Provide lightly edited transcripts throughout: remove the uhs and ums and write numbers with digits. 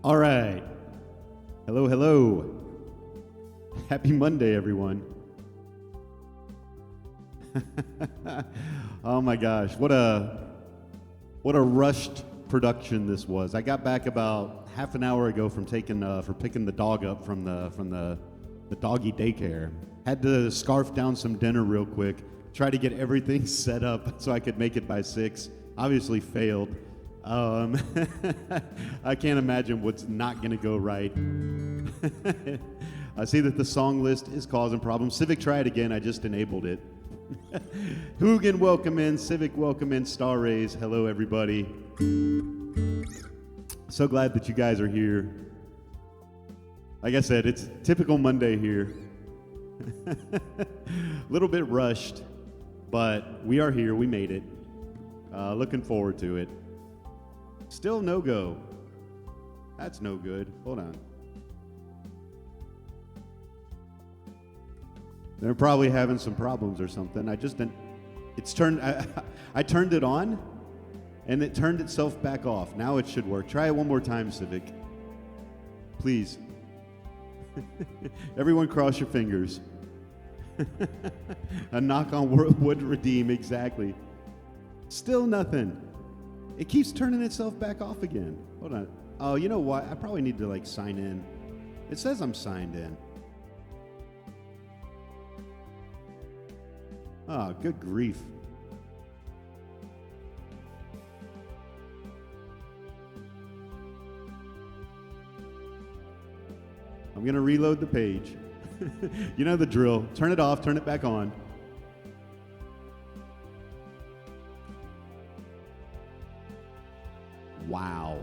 All right. Hello, hello. Happy Monday, everyone. Oh my gosh, what a rushed production this was. I got back about half an hour ago from picking the dog up from the doggy daycare. Had to scarf down some dinner real quick, try to get everything set up so I could make it by 6. Obviously failed. I can't imagine what's not going to go right. I see that the song list is causing problems. Civic, try it again. I just enabled it. Hoogan, welcome in. Civic, welcome in. Star Rays, hello, everybody. So glad that you guys are here. Like I said, it's typical Monday here. A little bit rushed, but we are here. We made it. Looking forward to it. Still no go. That's no good. Hold on. They're probably having some problems or something. I just didn't. It's turned. I turned it on, and it turned itself back off. Now it should work. Try it one more time, Civic. Please. Everyone, cross your fingers. A knock on wood redeem. Exactly. Still nothing. It keeps turning itself back off again. Hold on. Oh, you know what? I probably need to sign in. It says I'm signed in. Oh, good grief. I'm going to reload the page. You know the drill. Turn it off, turn it back on. Wow.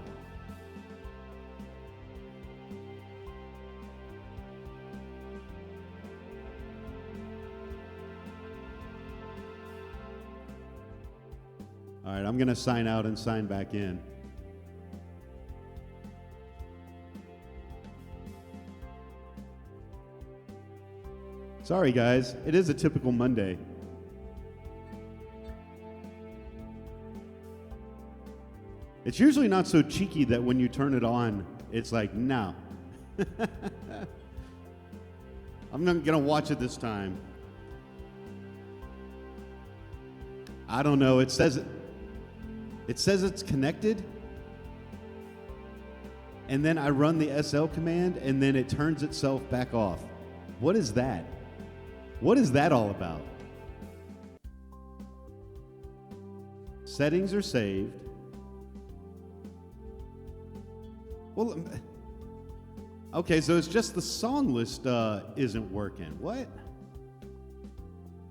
All right, I'm going to sign out and sign back in. Sorry, guys. It is a typical Monday. It's usually not so cheeky that when you turn it on, it's like, no. I'm not going to watch it this time. I don't know. It says it's connected. And then I run the SL command, and then it turns itself back off. What is that? What is that all about? Settings are saved. Well, okay, so it's just the song list isn't working. What?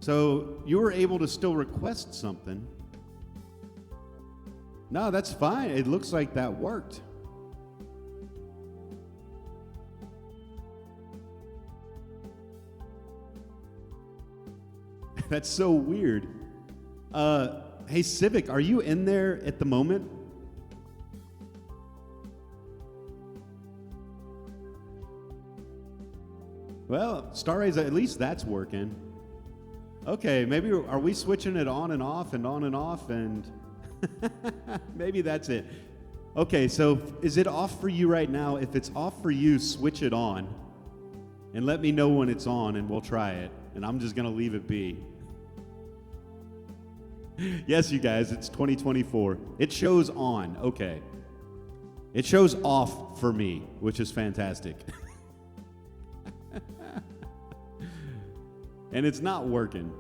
So you were able to still request something. No, that's fine. It looks like that worked. That's so weird. Hey, Civic, are you in there at the moment? Well, Star Rays, at least that's working. Okay, maybe are we switching it on and off and on and off and maybe that's it. Okay, so is it off for you right now? If it's off for you, switch it on and let me know when it's on and we'll try it. And I'm just going to leave it be. Yes, you guys, it's 2024. It shows on. Okay. It shows off for me, which is fantastic. And it's not working.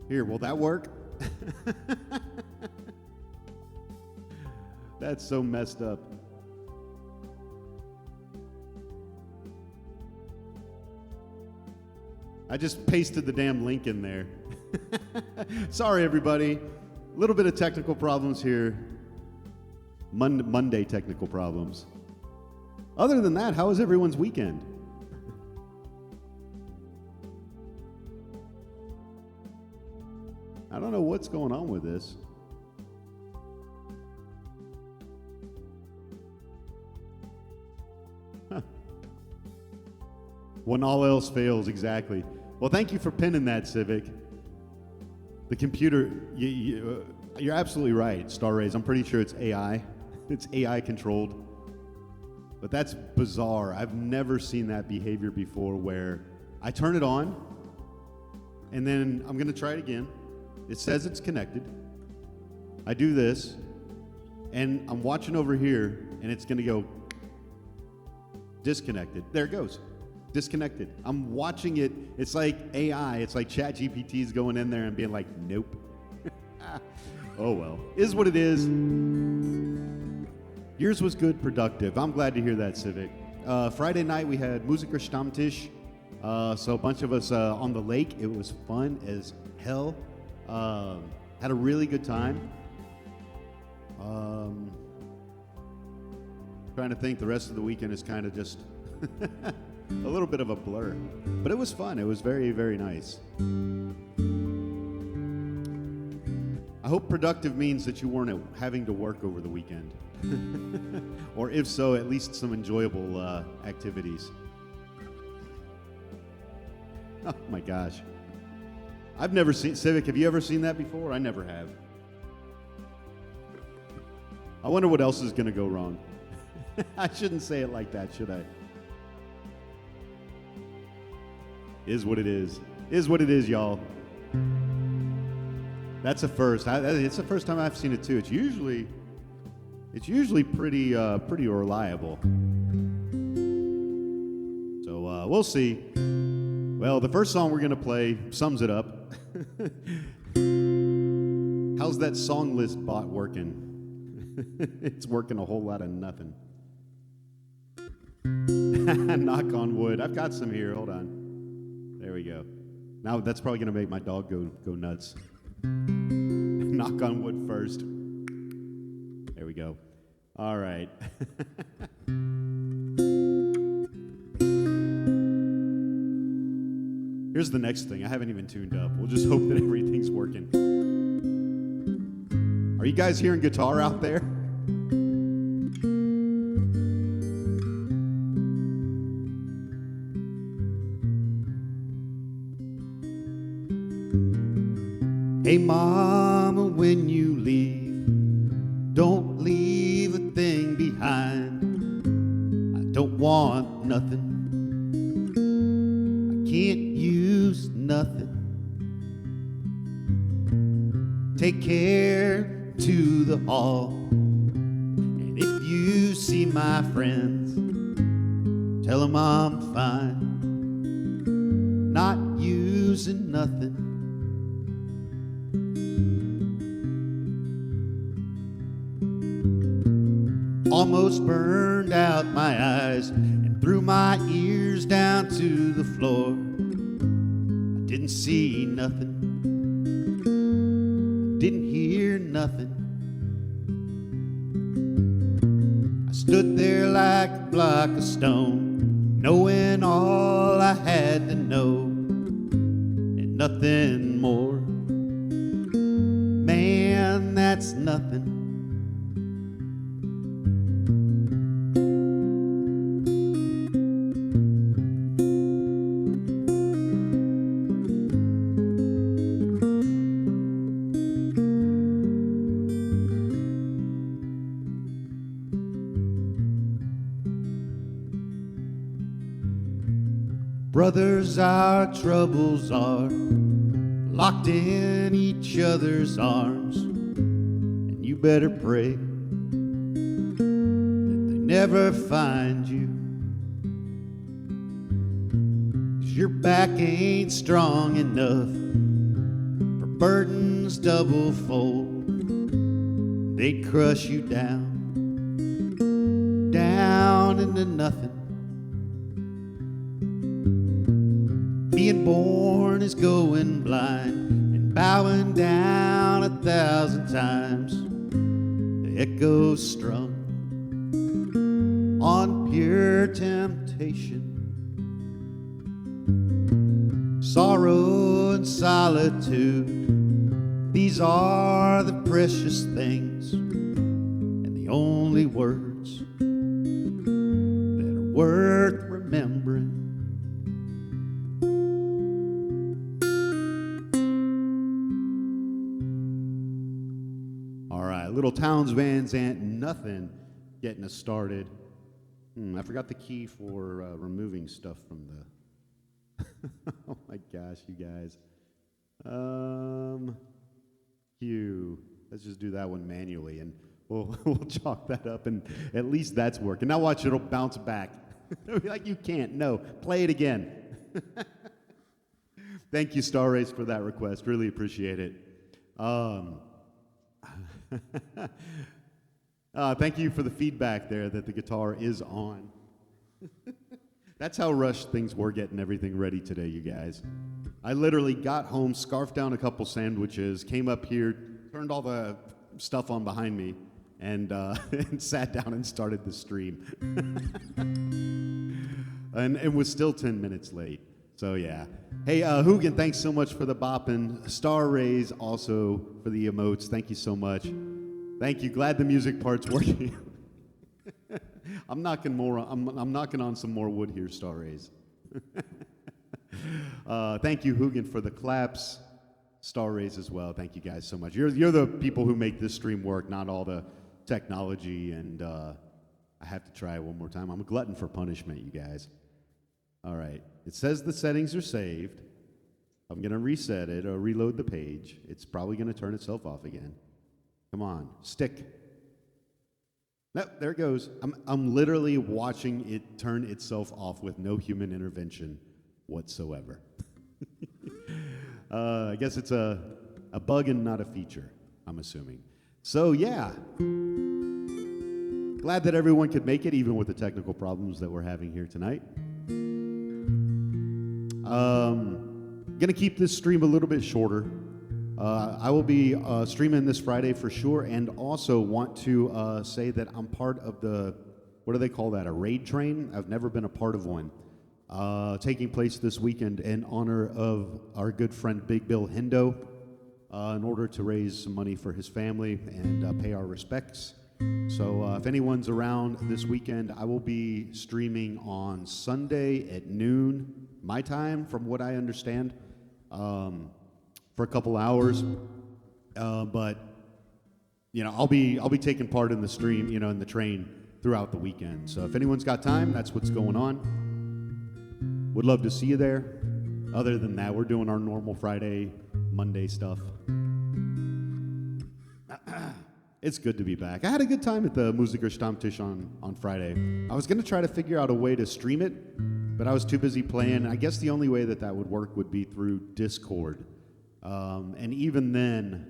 Here, will that work? That's so messed up. I just pasted the damn link in there. Sorry, everybody. A little bit of technical problems here. Monday technical problems. Other than that, how was everyone's weekend? I don't know what's going on with this. When all else fails, exactly. Well, thank you for pinning that, Civic. The computer, you're absolutely right, Star Rays. I'm pretty sure it's AI. It's AI controlled. But that's bizarre. I've never seen that behavior before where I turn it on, and then I'm going to try it again. It says it's connected. I do this, and I'm watching over here, and it's going to go disconnected. There it goes. Disconnected. I'm watching it. It's like AI. It's like ChatGPT is going in there and being like, nope. Oh, well. Is what it is. Yours was good, productive. I'm glad to hear that, Civic. Friday night, we had Musiker Stammtisch. So a bunch of us on the lake. It was fun as hell. Had a really good time. Trying to think, the rest of the weekend is kind of just a little bit of a blur. But it was fun. It was very, very nice. I hope productive means that you weren't having to work over the weekend. Or if so, at least some enjoyable activities. Oh my gosh. I've never seen, Civic, have you ever seen that before? I never have. I wonder what else is going to go wrong. I shouldn't say it like that, should I? Is what it is. Is what it is, y'all. That's a first. It's the first time I've seen it too. It's usually pretty reliable. So we'll see. Well, the first song we're gonna play sums it up. How's that song list bot working? It's working a whole lot of nothing. Knock on wood. I've got some here. Hold on. There we go. Now that's probably gonna make my dog go nuts. Knock on wood first. There we go. All right. Here's the next thing. I haven't even tuned up. We'll just hope that everything's working. Are you guys hearing guitar out there? Hey mama, when you leave, don't leave a thing behind. I don't want nothing. I can't use nothing. Take care to the hall. And if you see my friends, tell them I'm fine. Not using nothing. Almost burned out my eyes and threw my ears down to the floor. I didn't see nothing. I didn't hear nothing. I stood there like a block of stone, knowing all I had to know and nothing more. Man, that's nothing. Brothers, our troubles are locked in each other's arms, and you better pray that they never find you, 'cause your back ain't strong enough for burdens double fold. They'd crush you down into nothing. Being born is going blind and bowing down 1,000 times. The echoes strung on pure temptation. Sorrow and solitude, these are the precious things and the only words that are worth remembering. Little Towns Van Zandt, Nothin getting us started. I forgot the key for removing stuff from the... Oh my gosh, you guys. Q. Let's just do that one manually, and we'll chalk that up, and at least that's working. Now watch, it'll bounce back. It'll be like, you can't. No, play it again. Thank you, Star Race, for that request. Really appreciate it. Thank you for the feedback there that the guitar is on. That's how rushed things were getting everything ready today, you guys. I literally got home, scarfed down a couple sandwiches, came up here, turned all the stuff on behind me, and sat down and started the stream. and it was still 10 minutes late. So yeah. Hey, Hoogan, thanks so much for the bopping. Star Rays also for the emotes. Thank you so much. Thank you. Glad the music part's working. I'm knocking on some more wood here, Star Rays. Thank you, Hoogan, for the claps. Star Rays as well. Thank you guys so much. You're the people who make this stream work, not all the technology. And I have to try it one more time. I'm a glutton for punishment, you guys. All right. It says the settings are saved. I'm going to reset it or reload the page. It's probably going to turn itself off again. Come on, stick. No, there it goes. I'm literally watching it turn itself off with no human intervention whatsoever. I guess it's a bug and not a feature, I'm assuming. So yeah, glad that everyone could make it, even with the technical problems that we're having here tonight. Gonna keep this stream a little bit shorter. I will be streaming this Friday for sure, and also want to say that I'm part of the, what do they call that, a raid train? I've never been a part of one. Taking place this weekend in honor of our good friend Big Bill Hendo, in order to raise some money for his family and pay our respects. So if anyone's around this weekend, I will be streaming on Sunday at noon, my time, from what I understand, for a couple hours. But you know, I'll be taking part in the stream, you know, in the train throughout the weekend. So if anyone's got time, that's what's going on. Would love to see you there. Other than that, we're doing our normal Friday, Monday stuff. It's good to be back. I had a good time at the Musiker Stammtisch on Friday. I was going to try to figure out a way to stream it, but I was too busy playing. I guess the only way that would work would be through Discord. And even then,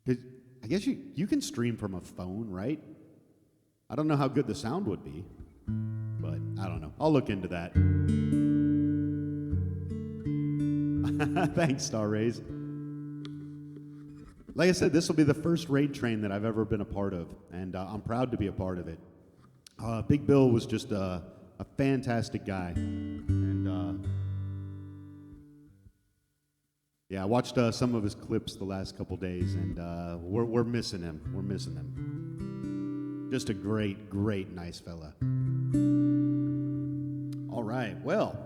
I guess you can stream from a phone, right? I don't know how good the sound would be, but I don't know. I'll look into that. Thanks, Star Rays. Like I said, this will be the first raid train that I've ever been a part of, and I'm proud to be a part of it. Big Bill was just a fantastic guy, and yeah, I watched some of his clips the last couple days, and we're missing him. We're missing him. Just a great, great, nice fella. All right, well,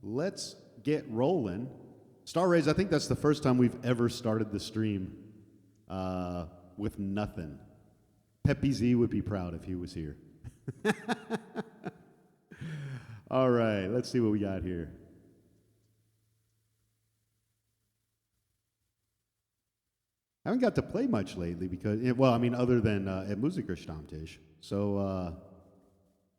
let's get rolling. Star Rays, I think that's the first time we've ever started the stream with nothing. Peppy Z would be proud if he was here. All right, let's see what we got here. I haven't got to play much lately because, well, I mean, other than at Musiker Stammtisch. So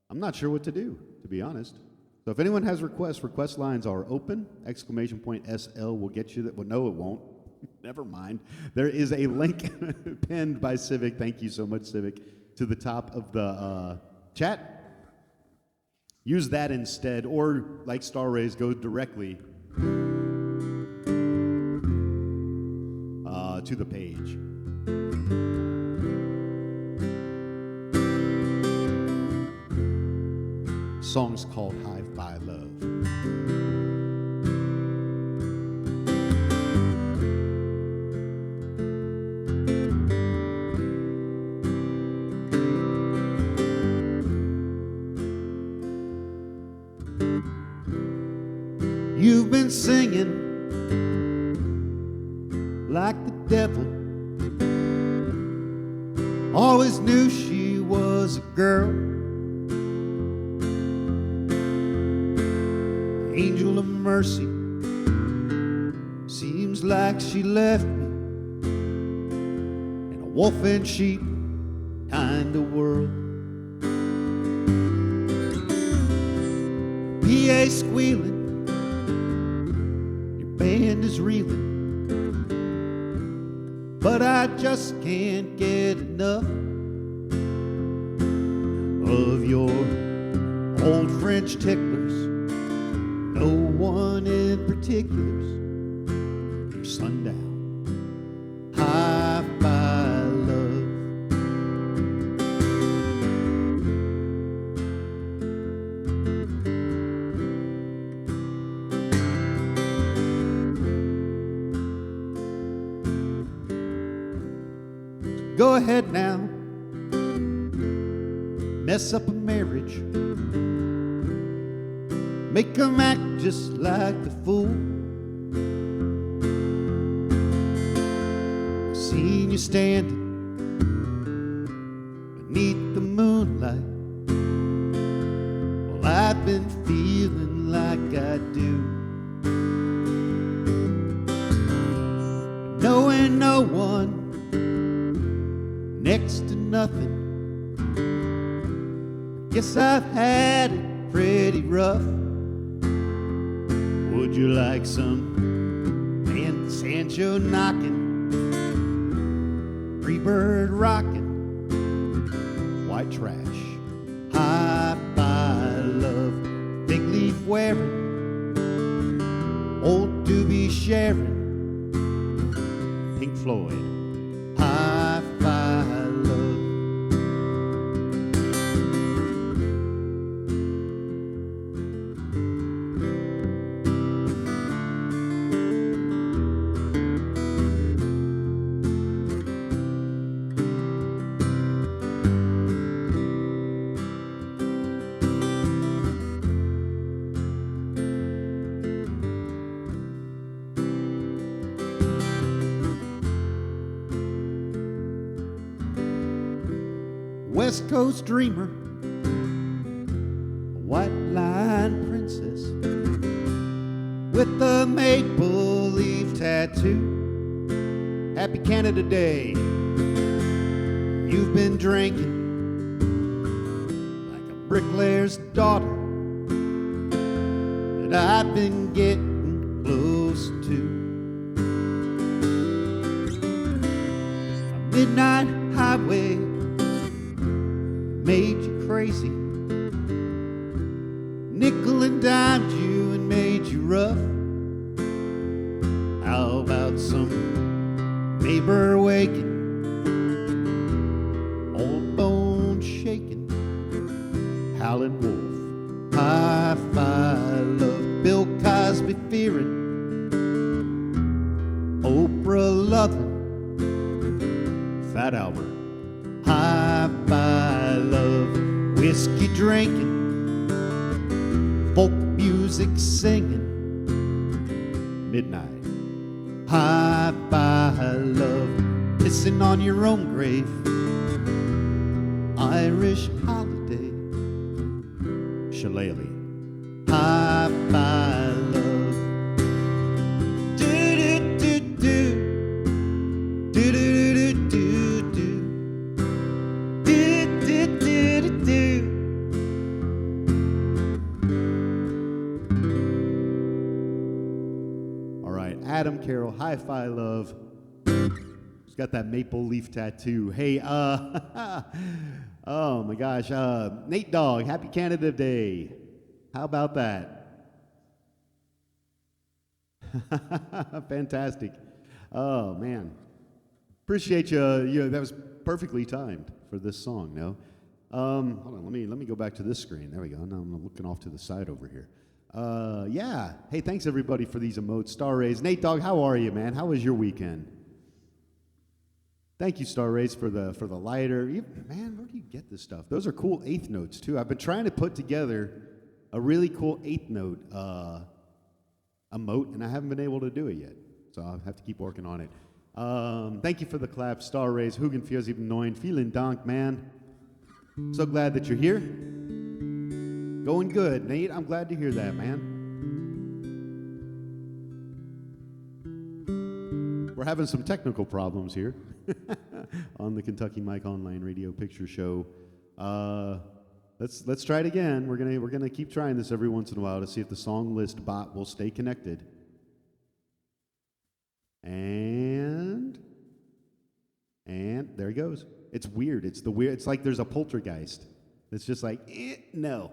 I'm not sure what to do, to be honest. So if anyone has requests, request lines are open. !SL will get you that. Well, no, it won't. Never mind. There is a link pinned by Civic. Thank you so much, Civic, to the top of the chat. Use that instead, or like Star Rays, go directly to the page. Song's called Hi-Fi Love. You've been singing like the devil Always knew she was a girl, angel of mercy. Seems like she left me in a wolf and sheep kind of world. PA squealing, your band is reeling, but I just can't get enough of your old French ticklers. No one in particulars. Your sundown hi-fi love. Go ahead now, mess up a marriage, make 'em act just like a fool. I've seen you standing beneath the moonlight. Well, I've been feeling like I do, knowing no one, next to nothing. Guess I've had it pretty rough. Would you like some man Sancho knocking, Freebird rocking, white trash, hi-fi love, big leaf wearing, old doobie sharing, Pink Floyd, hi-fi love. West Coast dreamer, a white line princess with a maple leaf tattoo. Happy Canada Day. You've been drinking like a bricklayer's daughter that I've been getting close to. A midnight highway made you crazy, nickel and dimed you and made you rough. How about some neighbor waking, old bone shaking, howling wolf, hi-fi love, Bill Cosby fearing, Oprah loving, Fat Albert, hi-fi love, whiskey drinking, folk music singing, midnight, hi-fi love, pissing on your own grave, Irish holiday, shillelagh, hi-fi love, do-do-do-do, do-do-do-do-do. Adam Carroll, hi-fi love. He's got that maple leaf tattoo. Hey, oh my gosh, Nate Dogg, happy Canada Day. How about that? Fantastic. Oh man, appreciate you. That was perfectly timed for this song. No, hold on. Let me go back to this screen. There we go. Now I'm looking off to the side over here. Yeah. Hey, thanks everybody for these emotes. Star Rays. Nate Dogg, how are you, man? How was your weekend? Thank you, Star Rays, for the lighter. Man, where do you get this stuff? Those are cool eighth notes too. I've been trying to put together a really cool eighth note emote, and I haven't been able to do it yet. So I'll have to keep working on it. Thank you for the clap, Star Rays, Hugen feels even annoying, feeling donk, man. So glad that you're here. Going good, Nate. I'm glad to hear that, man. We're having some technical problems here on the Kentucky Mike Online Radio Picture Show. Let's try it again. We're gonna keep trying this every once in a while to see if the song list bot will stay connected. And there he goes. It's weird. It's like there's a poltergeist. It's just like no.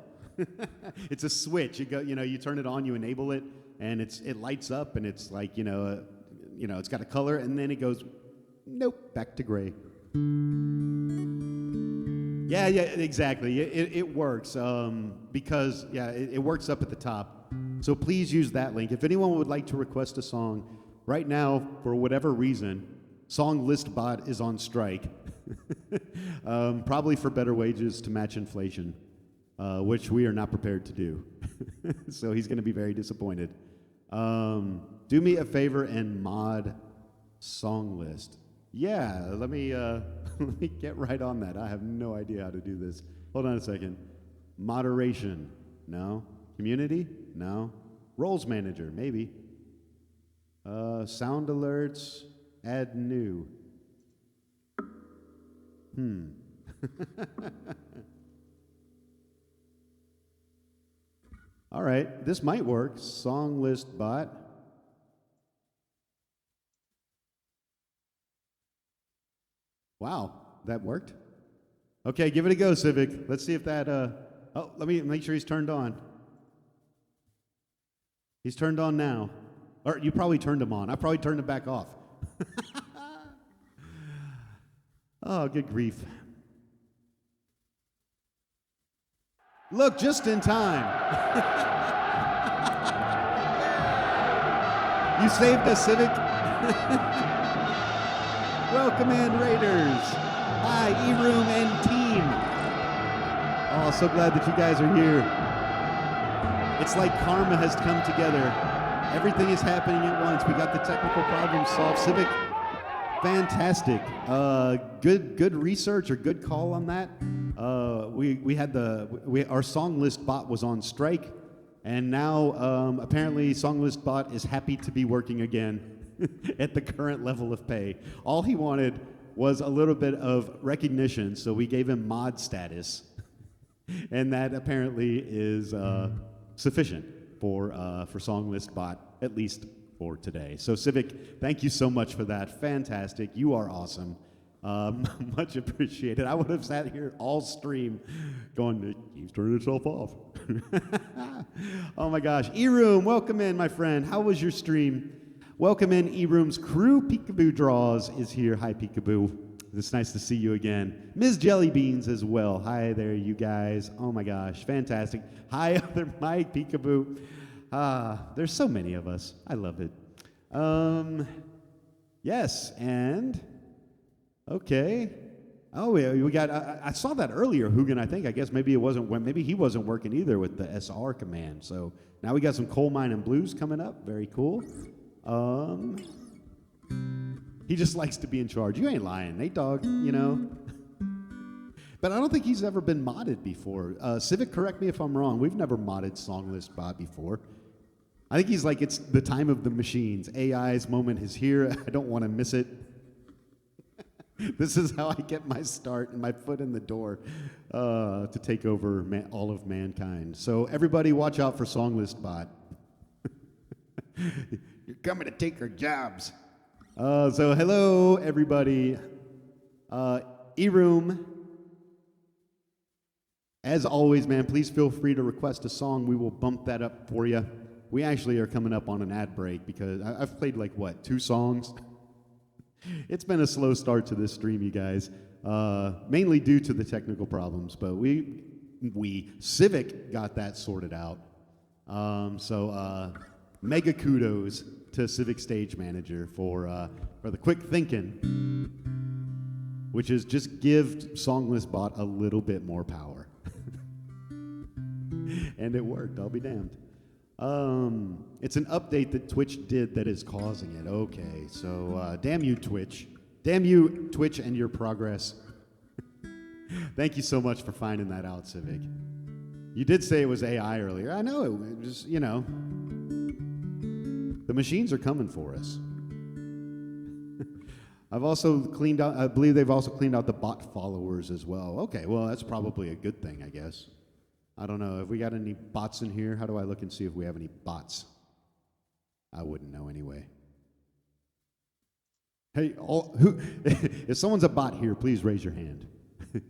It's a switch. You turn it on, you enable it, and it lights up, and it's like it's got a color, and then it goes, nope, back to gray. Yeah, exactly. It works because it works up at the top. So please use that link. If anyone would like to request a song, right now, for whatever reason, Song List Bot is on strike. Probably for better wages to match inflation, which we are not prepared to do. So he's going to be very disappointed. Do me a favor and mod Song List. Yeah, let me get right on that. I have no idea how to do this. Hold on a second. Moderation, no. Community, no. Roles manager, maybe. Sound alerts, add new. All right, this might work. Song list bot. Wow, that worked. Okay, give it a go, Civic. Let's see if that, let me make sure he's turned on. He's turned on now. Or you probably turned him on. I probably turned him back off. Oh, good grief. Look, just in time. You saved us, Civic. Welcome in, Raiders. Hi, E-Room and team. Oh, so glad that you guys are here. It's like karma has come together. Everything is happening at once. We got the technical problems solved. Civic, fantastic. Good research or good call on that. We had our song list bot was on strike, and now apparently song list bot is happy to be working again at the current level of pay. All he wanted was a little bit of recognition, so we gave him mod status, and that apparently is sufficient for song list bot, at least for today. So Civic, thank you so much for that. Fantastic. You are awesome. Much appreciated. I would have sat here all stream going, he's turning itself off. Oh my gosh. E-Room, welcome in, my friend. How was your stream? Welcome in. E-Room's crew. Peekaboo Draws is here. Hi, Peekaboo. It's nice to see you again. Ms. Jellybeans as well. Hi there, you guys. Oh my gosh, fantastic. Hi, other Mike, Peekaboo. There's so many of us. I love it. Yes, and okay. Oh, yeah, we got. I saw that earlier, Hugen. I guess maybe it wasn't. Maybe he wasn't working either with the SR command. So now we got some coal mine and blues coming up. Very cool. He just likes to be in charge. You ain't lying, Nate Dogg, But I don't think he's ever been modded before. Civic, correct me if I'm wrong. We've never modded Song List Bot before. I think he's like, it's the time of the machines. AI's moment is here. I don't want to miss it. This is how I get my start and my foot in the door to take over all of mankind. So everybody watch out for Song List Bot. You're coming to take our jobs. So hello, everybody. E-Room. As always, man, please feel free to request a song. We will bump that up for you. We actually are coming up on an ad break because I've played 2 songs. It's been a slow start to this stream, you guys, mainly due to the technical problems, but we Civic got that sorted out. So mega kudos to Civic Stage Manager for the quick thinking, which is just give Song List Bot a little bit more power. And it worked, I'll be damned. It's an update that Twitch did that is causing it. Okay, so damn you, Twitch. Damn you, Twitch, and your progress. Thank you so much for finding that out, Civic. You did say it was AI earlier. I know, it was, you know. The machines are coming for us. I've also cleaned out, I believe they've also cleaned out the bot followers as well. Okay, well, that's probably a good thing, I guess. I don't know. Have we got any bots in here? How do I look and see if we have any bots? I wouldn't know anyway. Hey, if someone's a bot here, please raise your hand.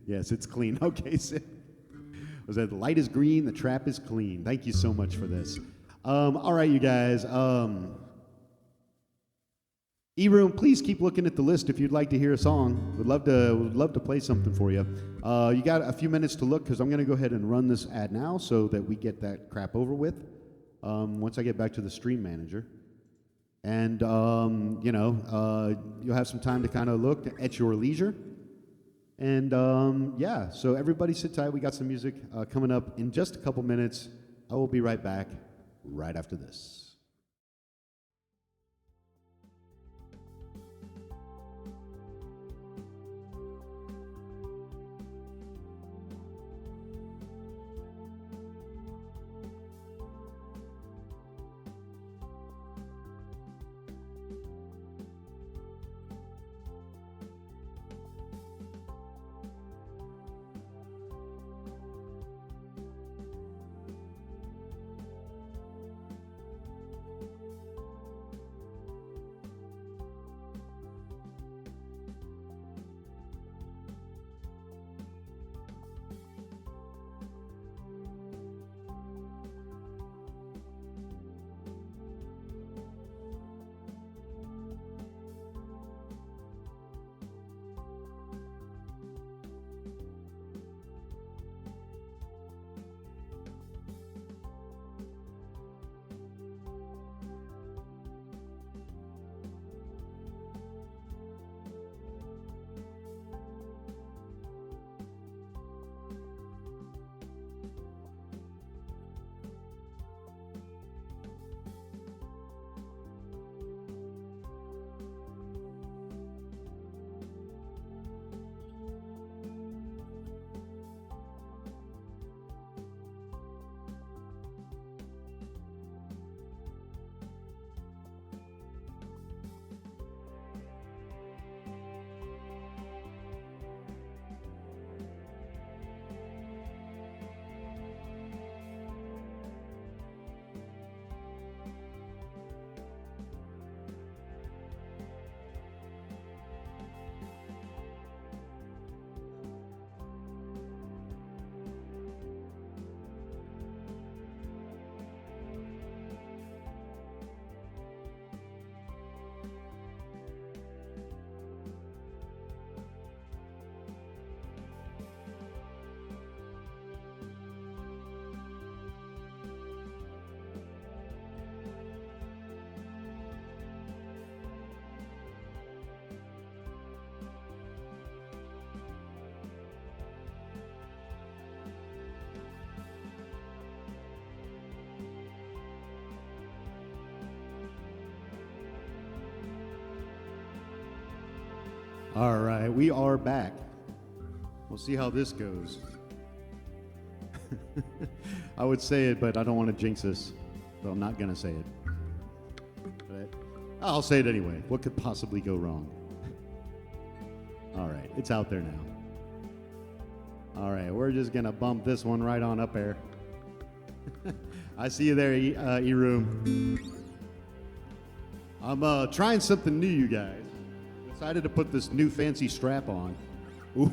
Yes, it's clean. Okay, so was that the light is green, the trap is clean. Thank you so much for this. All right, you guys. E-Room, please keep looking at the list if you'd like to hear a song. Would love to play something for you. You got a few minutes to look because I'm going to go ahead and run this ad now so that we get that crap over with once I get back to the stream manager. And, you know, you'll have some time to kind of look at your leisure. And, yeah, so everybody sit tight. We got some music coming up in just a couple minutes. I will be right back right after this. All right, we are back. We'll see how this goes. I would say it, but I don't want to jinx us, so I'm not going to say it. But I'll say it anyway. What could possibly go wrong? All right, it's out there now. All right, we're just going to bump this one right on up there. I see you there, E-Room. I'm trying something new, you guys. Decided to put this new fancy strap on. Ooh.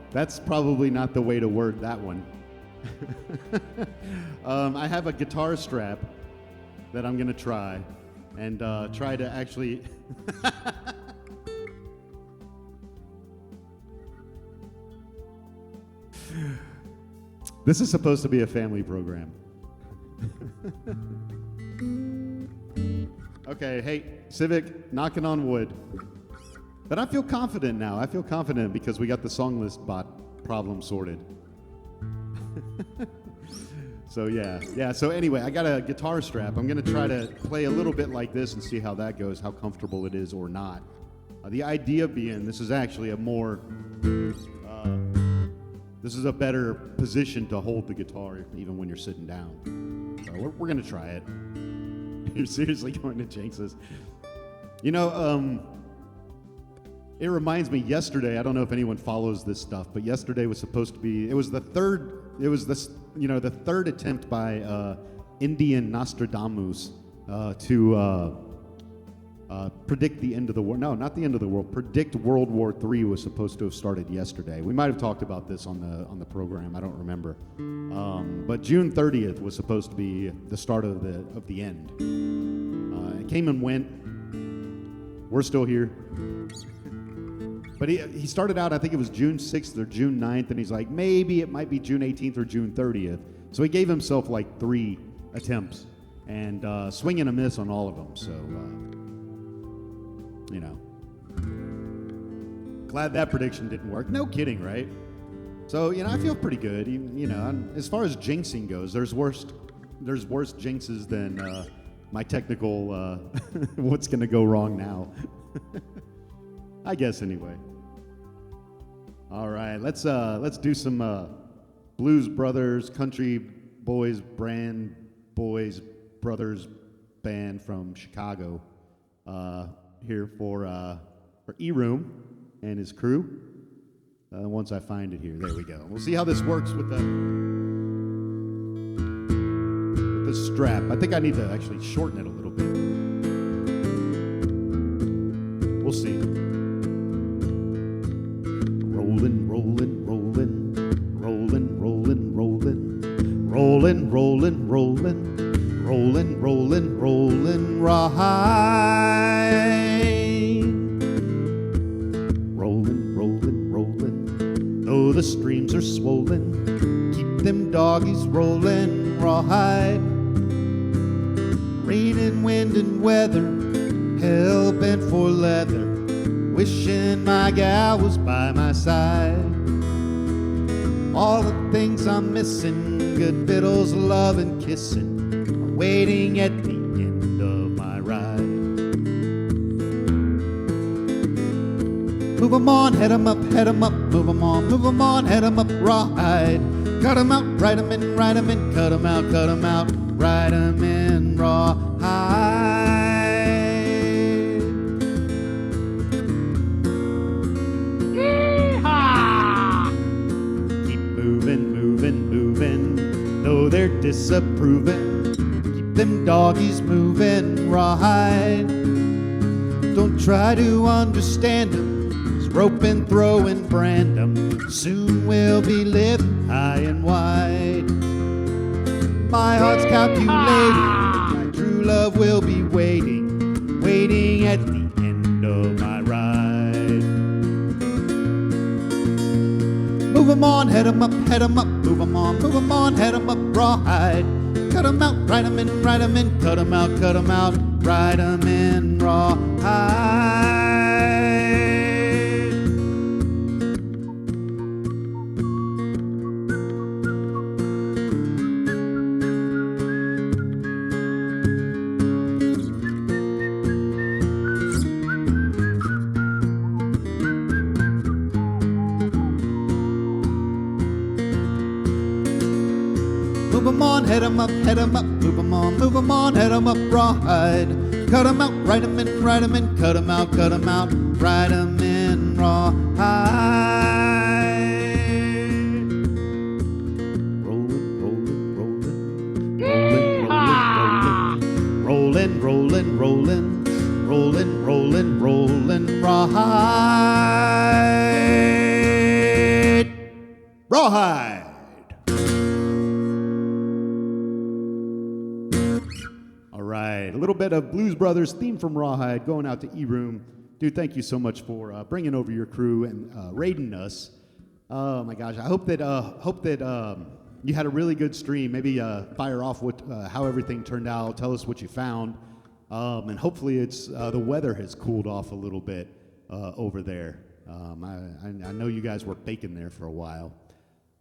That's probably not the way to word that one. I have a guitar strap that I'm going to try and try to actually... This is supposed to be a family program. Okay, hey, Civic, knocking on wood. But I feel confident now. I feel confident because we got the song list bot problem sorted. So yeah. So anyway, I got a guitar strap. I'm gonna try to play a little bit like this and see how that goes, how comfortable it is or not. The idea being, this is actually a more, this is a better position to hold the guitar even when you're sitting down. So we're gonna try it. You're seriously going to jinx this. You know, it reminds me yesterday, I don't know if anyone follows this stuff, but yesterday was supposed to be, the third attempt by Indian Nostradamus to predict the end of the world. No, not the end of the world. Predict World War III was supposed to have started yesterday. We might have talked about this on the program. I don't remember. But June 30th was supposed to be the start of the end. It came and went. We're still here. But he started out, I think it was June 6th or June 9th, and he's like, maybe it might be June 18th or June 30th. So he gave himself like 3 attempts, and swing and a miss on all of them. So, you know, glad that prediction didn't work. No kidding, right? So, you know, I feel pretty good. You know, as far as jinxing goes, there's worse jinxes than my technical, what's going to go wrong now. I guess anyway. All right, let's do some Blues Brothers, Country Boys Brothers band from Chicago here for E-Room and his crew. Once I find it here, there we go. We'll see how this works with the strap. I think I need to actually shorten it a little bit. We'll see. Rolling, rolling, rolling, rolling, rolling, rolling, rolling, rolling, rolling, rolling, rolling, rolling, Rawhide. Rolling, rolling, rolling, though the streams are swollen, keep them doggies rolling, Rawhide. Rain and wind and weather, hell bent for leather, wishing my gal was by my side. All the things I'm missing, good victuals, love and kissing, are waiting at the end of my ride. Move 'em on, head 'em up, move 'em on, head 'em up, Rawhide. Cut 'em out, write 'em in, cut 'em out, write 'em in, Rawhide. Though they're disapproving, keep them doggies moving, Rawhide. Don't try to understand them, just rope and throw and brand them. Soon we'll be living high and wide. My heart's calculating, my true love will be waiting, waiting at the end of my ride. Move 'em on, head 'em up, move 'em on, head 'em up, Rawhide. Cut 'em out, write 'em in, cut 'em out, write 'em in, Rawhide. Move 'em on, head 'em up, move 'em on, head 'em up, Rawhide. Cut 'em out, write 'em in, cut 'em out, write 'em in, Rawhide. Rolling, rolling, rolling, rolling, rolling, rolling, rolling, rolling, rolling, Rawhide. Rawhide. A little bit of Blues Brothers theme from Rawhide going out to E-Room. Dude, thank you so much for bringing over your crew and raiding us. Oh my gosh, I hope that you had a really good stream. Maybe fire off how everything turned out. Tell us what you found, and hopefully it's the weather has cooled off a little bit over there. I know you guys were baking there for a while.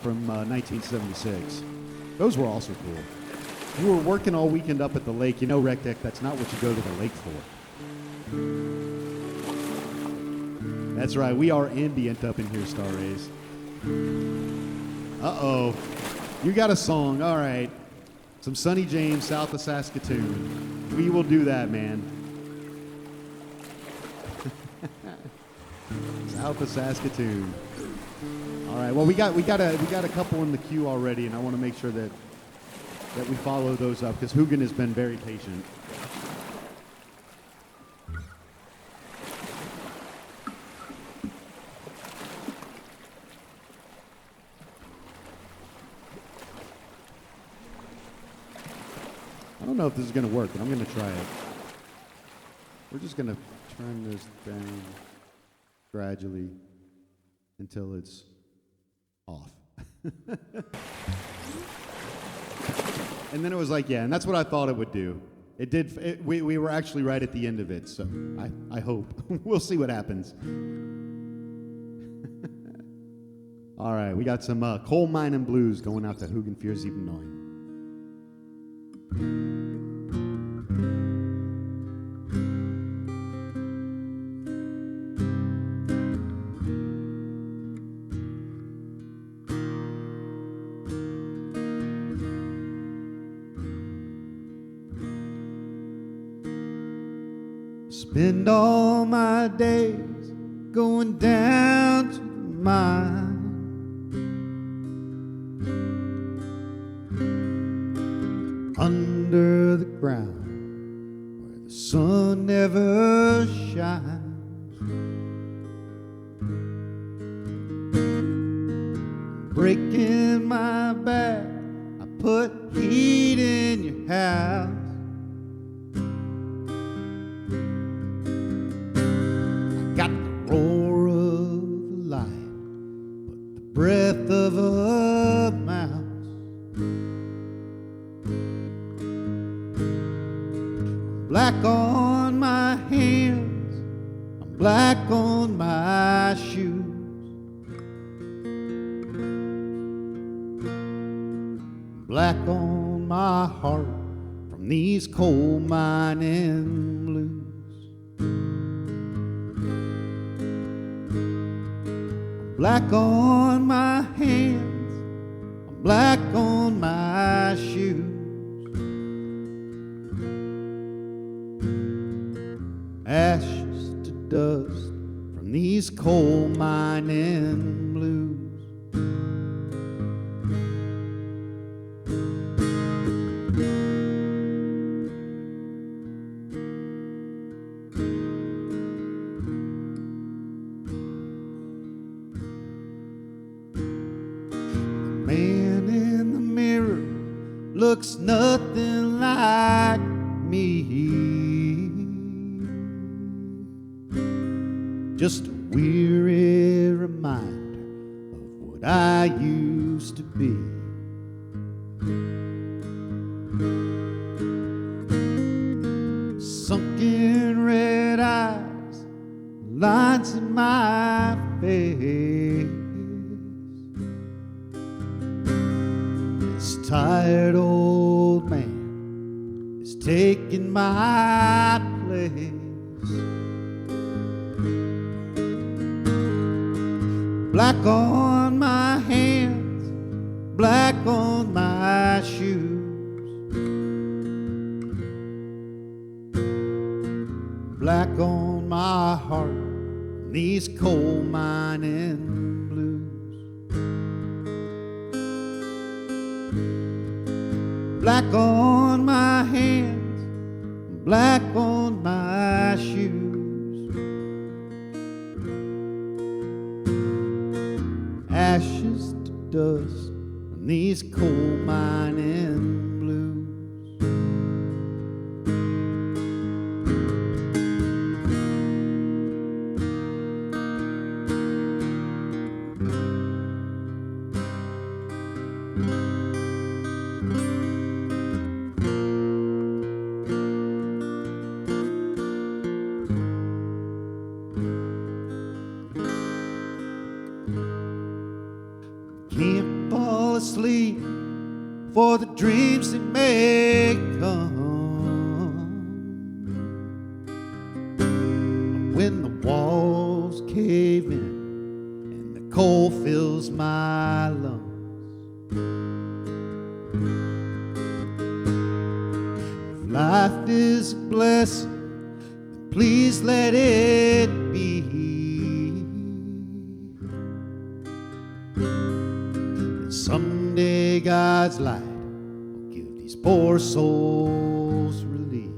from 1976. Those were also cool. You were working all weekend up at the lake. You know, Rec Deck, that's not what you go to the lake for. That's right, we are ambient up in here, Star Rays. Uh-oh. You got a song, all right. Some Sonny James, south of Saskatoon. We will do that, man. South of Saskatoon. All right, well, we got a couple in the queue already, and I want to make sure that we follow those up, because Hugin has been very patient. I don't know if this is going to work, but I'm going to try it. We're just going to turn this down gradually until it's off. And then it was like, yeah, and that's what I thought it would do. It did. We were actually right at the end of it, so I hope. We'll see what happens. All right, we got some Coal Mining Blues going out to Hugin 479. Spend all my days going down to the mine, under the ground where the sun never shines, breaking my back. I put heat in your house. Roar of a lion, but the breath of a mouse. Black on my hands, I'm black on my shoes. Black on my heart from these coal mining blues. Black on my hands, I'm black on my shoes. Ashes to dust from these coal mining blues. Looks nothing like me, just a weary reminder of what I used to be. Sunken red eyes, lines in my face. Tired old man is taking my place. Black on my hands, black on my shoes. Black on my heart, these coal mining blues. Black on my hands, black on my shoes. Ashes to dust on these coal mining blues. Can't for the dreams that may come. When the walls cave in and the cold fills my lungs, if life is a blessing, then please let it be. And someday God's light will give these poor souls relief.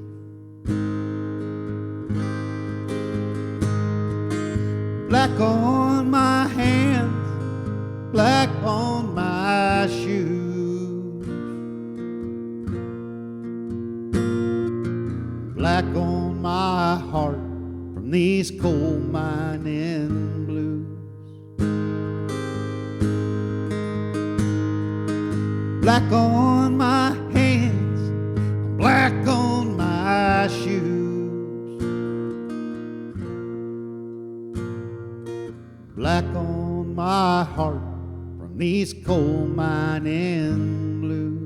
Black on my hands, black on my shoes, black on my heart from these coal mining blues. Black on my hands, black on my shoes, black on my heart from these coal mining blues.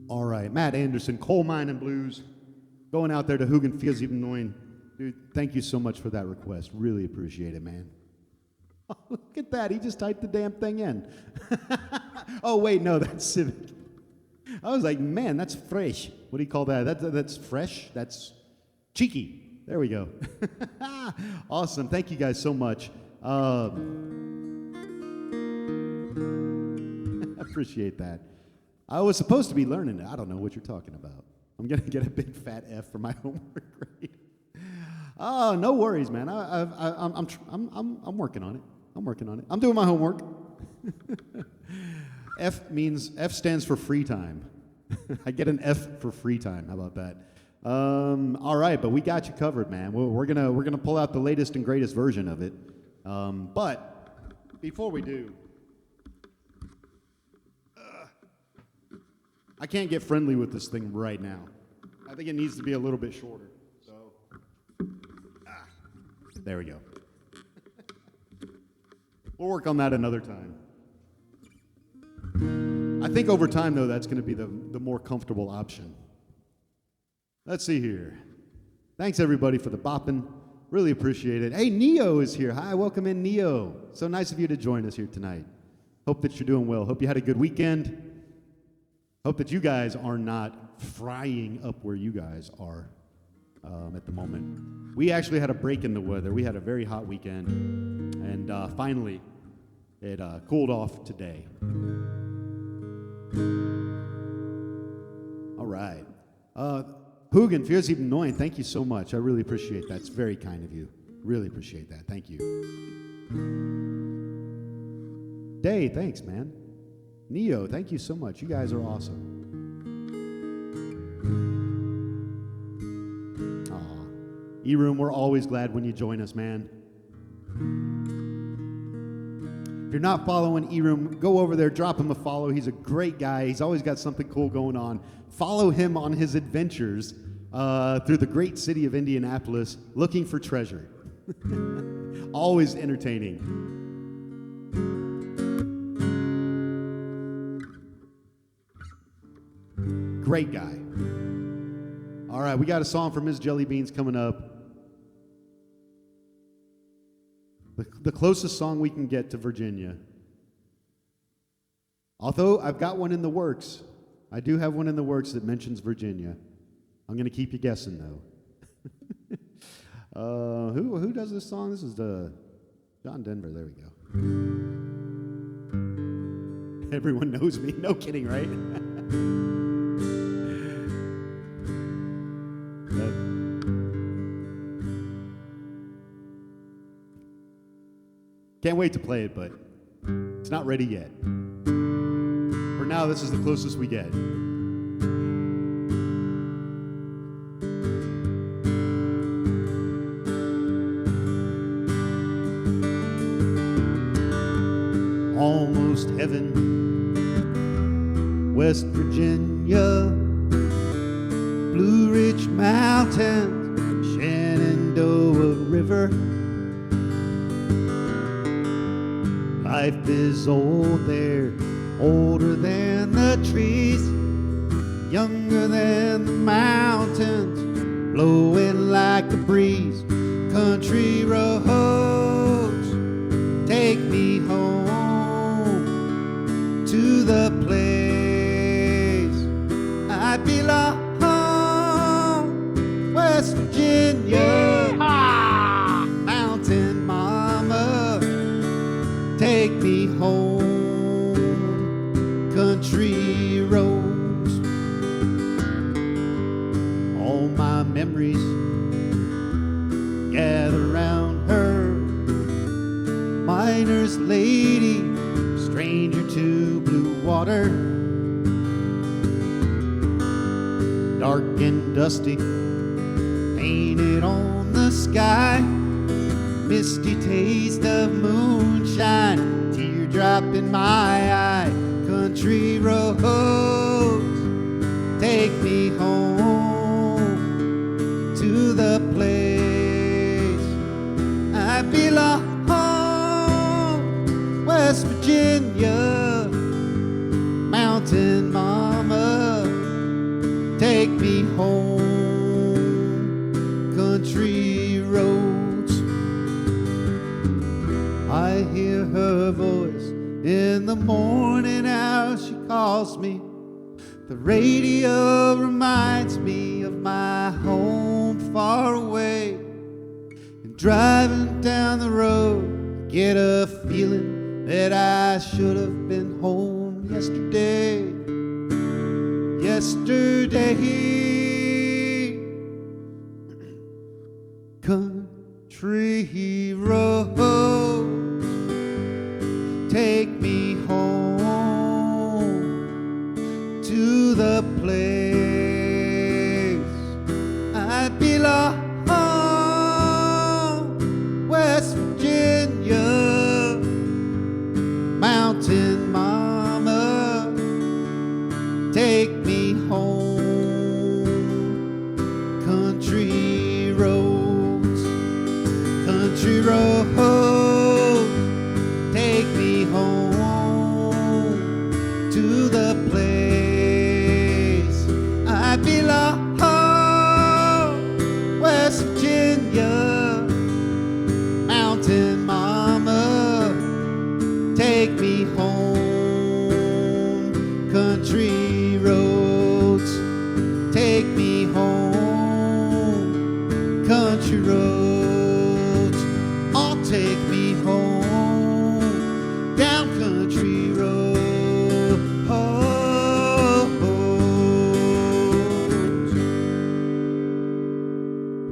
All right, Matt Andersen, Coal Mining Blues, going out there to Hugin Feels Even Annoying. Dude, thank you so much for that request. Really appreciate it, man. Look at that. He just typed the damn thing in. Oh, wait, no, that's Civic. I was like, man, that's fresh. What do you call that? That's fresh? That's cheeky. There we go. Awesome. Thank you guys so much. I appreciate that. I was supposed to be learning it. I don't know what you're talking about. I'm going to get a big fat F for my homework grade. Oh, no worries, man. I'm working on it. I'm working on it. I'm doing my homework. F stands for free time. I get an F for free time. How about that? All right, but we got you covered, man. We're gonna pull out the latest and greatest version of it. But before we do, I can't get friendly with this thing right now. I think it needs to be a little bit shorter. So, there we go. We'll work on that another time. I think over time, though, that's going to be the more comfortable option. Let's see here. Thanks, everybody, for the bopping. Really appreciate it. Hey, Neo is here. Hi, welcome in, Neo. So nice of you to join us here tonight. Hope that you're doing well. Hope you had a good weekend. Hope that you guys are not frying up where you guys are at the moment. We actually had a break in the weather. We had a very hot weekend, and finally, it cooled off today. All right. Hugin, Fears Even Annoying, thank you so much. I really appreciate that. It's very kind of you. Really appreciate that. Thank you. Day, thanks, man. Neo, thank you so much. You guys are awesome. Aw. E-Room, we're always glad when you join us, man. If you're not following E-Room, go over there, drop him a follow. He's a great guy. He's always got something cool going on. Follow him on his adventures through the great city of Indianapolis, looking for treasure. Always entertaining. Great guy. All right, we got a song from Ms. Jelly Beans coming up. The closest song we can get to Virginia. Although I've got one in the works. I do have one in the works that mentions Virginia. I'm going to keep you guessing, though. Who does this song? This is John Denver. There we go. Everyone knows me. No kidding, right? Can't wait to play it, but it's not ready yet. For now, this is the closest we get. Almost heaven, West Virginia, Blue Ridge Mountains, Shenandoah River. Life is old there, older than the trees, younger than the mountains, blowing like a breeze. Country roads take me home to the place I belong. West Virginia, mountain mama, take me home. Country roads, all my memories gather round her. Miner's lady, stranger to blue water. Dark and dusty, painted on the sky. Misty taste of moonshine, teardrop in my eye. Country roads, take me home to the place I belong. West Virginia, mountain mama, take me home. Country roads, I hear her voice in the morning hours. She calls me. The radio reminds me of my home far away. And driving down the road, I get a feeling that I should have been home yesterday. Country roads, take me home to the place I belong. West Virginia, mountain mama, take me home. Country roads, country roads, take me home to the place I belong. West Virginia, mountain mama, take me home. Country roads, take me home. Country roads, all take me home. Down country roads.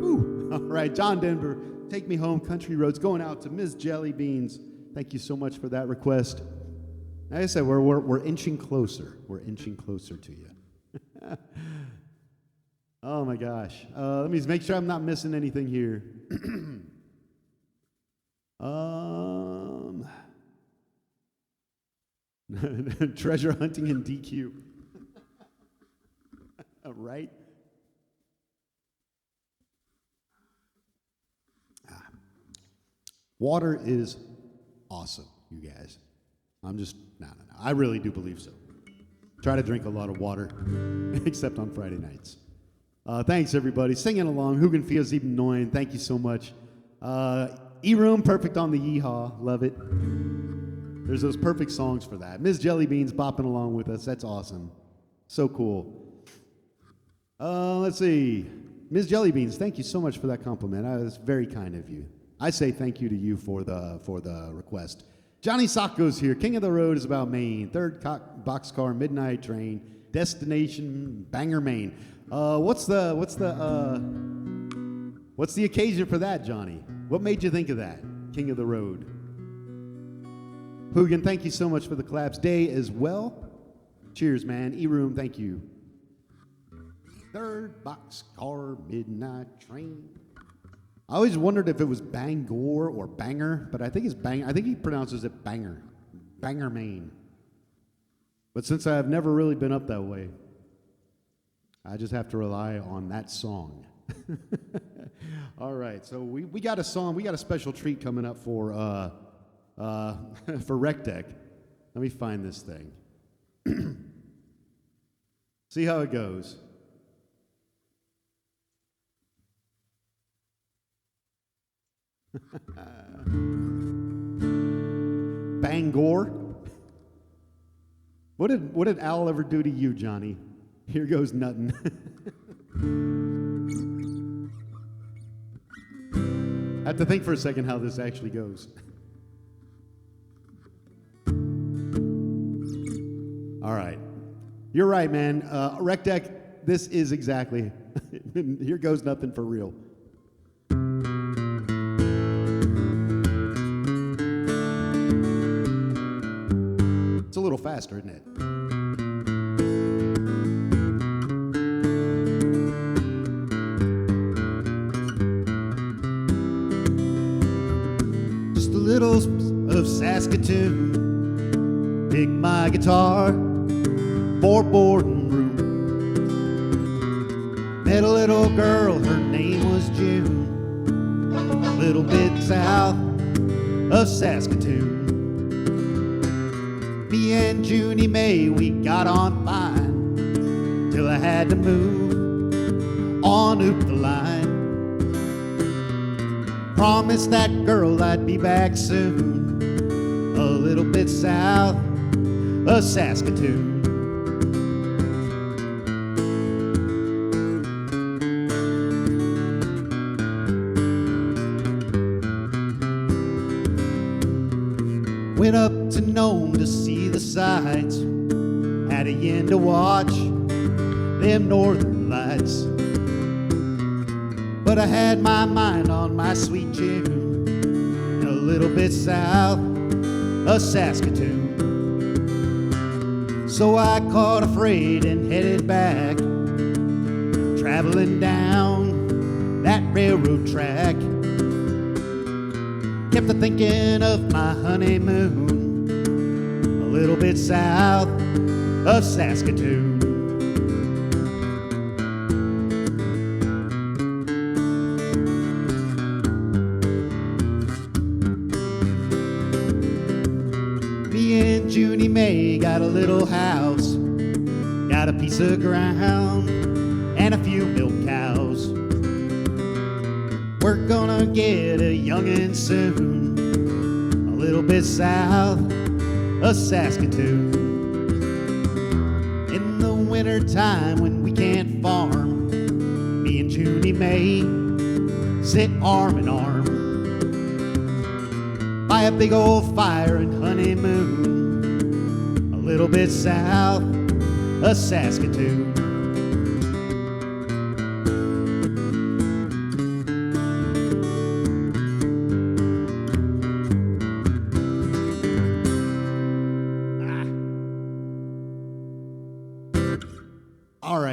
Ooh, all right, John Denver, take me home. Country roads, going out to Ms. Jelly Beans. Thank you so much for that request. Like I said, we're inching closer. We're inching closer to you. Oh my gosh. Let me make sure I'm not missing anything here. Treasure hunting in DQ. Right? Water is awesome, you guys. I'm just, no. I really do believe so. Try to drink a lot of water, except on Friday nights. Thanks, everybody. Singing along. Hugan Fias Eben Neun. Thank you so much. E-Room, perfect on the yeehaw. Love it. There's those perfect songs for that. Ms. Jellybeans bopping along with us. That's awesome. So cool. Let's see. Ms. Jellybeans, thank you so much for that compliment. That's very kind of you. I say thank you to you for the request. Johnny Sacco's here. King of the Road is about Maine. Third boxcar midnight train. Destination Bangor, Maine. What's the occasion for that, Johnny? What made you think of that? King of the Road. Hugan, thank you so much for the claps. Day as well. Cheers, man. E-Room, thank you. Third boxcar midnight train. I always wondered if it was Bangor or Bangor, but I think it's Bang. I think he pronounces it Bangor. Bangor, Maine. But since I've never really been up that way, I just have to rely on that song. All right, so we got a song. We got a special treat coming up for Rec Deck. Let me find this thing. See how it goes. Bangor. What did Al ever do to you, Johnny? Here goes Nothin. I have to think for a second how this actually goes. All right. You're right, man. Rec Deck, this is exactly. Here goes Nothin for real. It's a little faster, isn't it? Just a little of Saskatoon. Pick my guitar for boarding room. Met a little girl, her name was June. A little bit south of Saskatoon. Me and Junie May, we got on fine, till I had to move on up the line. Promised that girl I'd be back soon, a little bit south of Saskatoon. Went up to Nome to see the sights, had a yen to watch them northern lights. But I had my mind on my sweet June, a little bit south of Saskatoon. So I caught a freight and headed back, traveling down that railroad track. Kept a thinking of my honeymoon, a little bit south of Saskatoon. Me and Junie May got a little house, got a piece of ground and a few milk cows. We're gonna get a youngin' soon, a little bit south of Saskatoon. In the winter time when we can't farm, me and Junie May sit arm in arm by a big old fire and honeymoon, a little bit south of Saskatoon.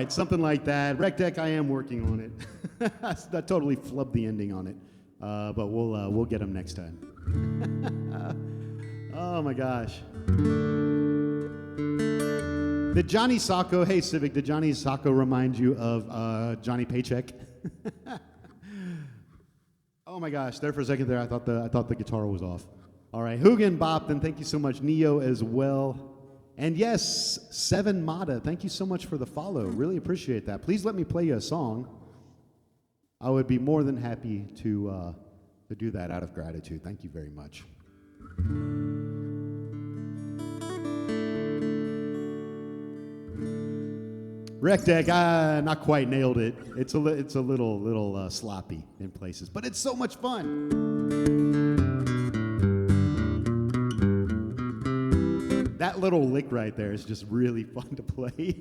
Something like that. Rec Deck, I am working on it. I totally flubbed the ending on it, but we'll get them next time. Oh my gosh. Did Johnny Sacco, hey Civic, did Johnny Sacco remind you of Johnny Paycheck? Oh my gosh, there for a second there, I thought the guitar was off. All right, Hugin Bopton, thank you so much. Neo as well. And yes, Seven Mata, thank you so much for the follow. Really appreciate that. Please let me play you a song. I would be more than happy to do that out of gratitude. Thank you very much. Rec Deck, not quite nailed it. It's a little sloppy in places, but it's so much fun. That little lick right there is just really fun to play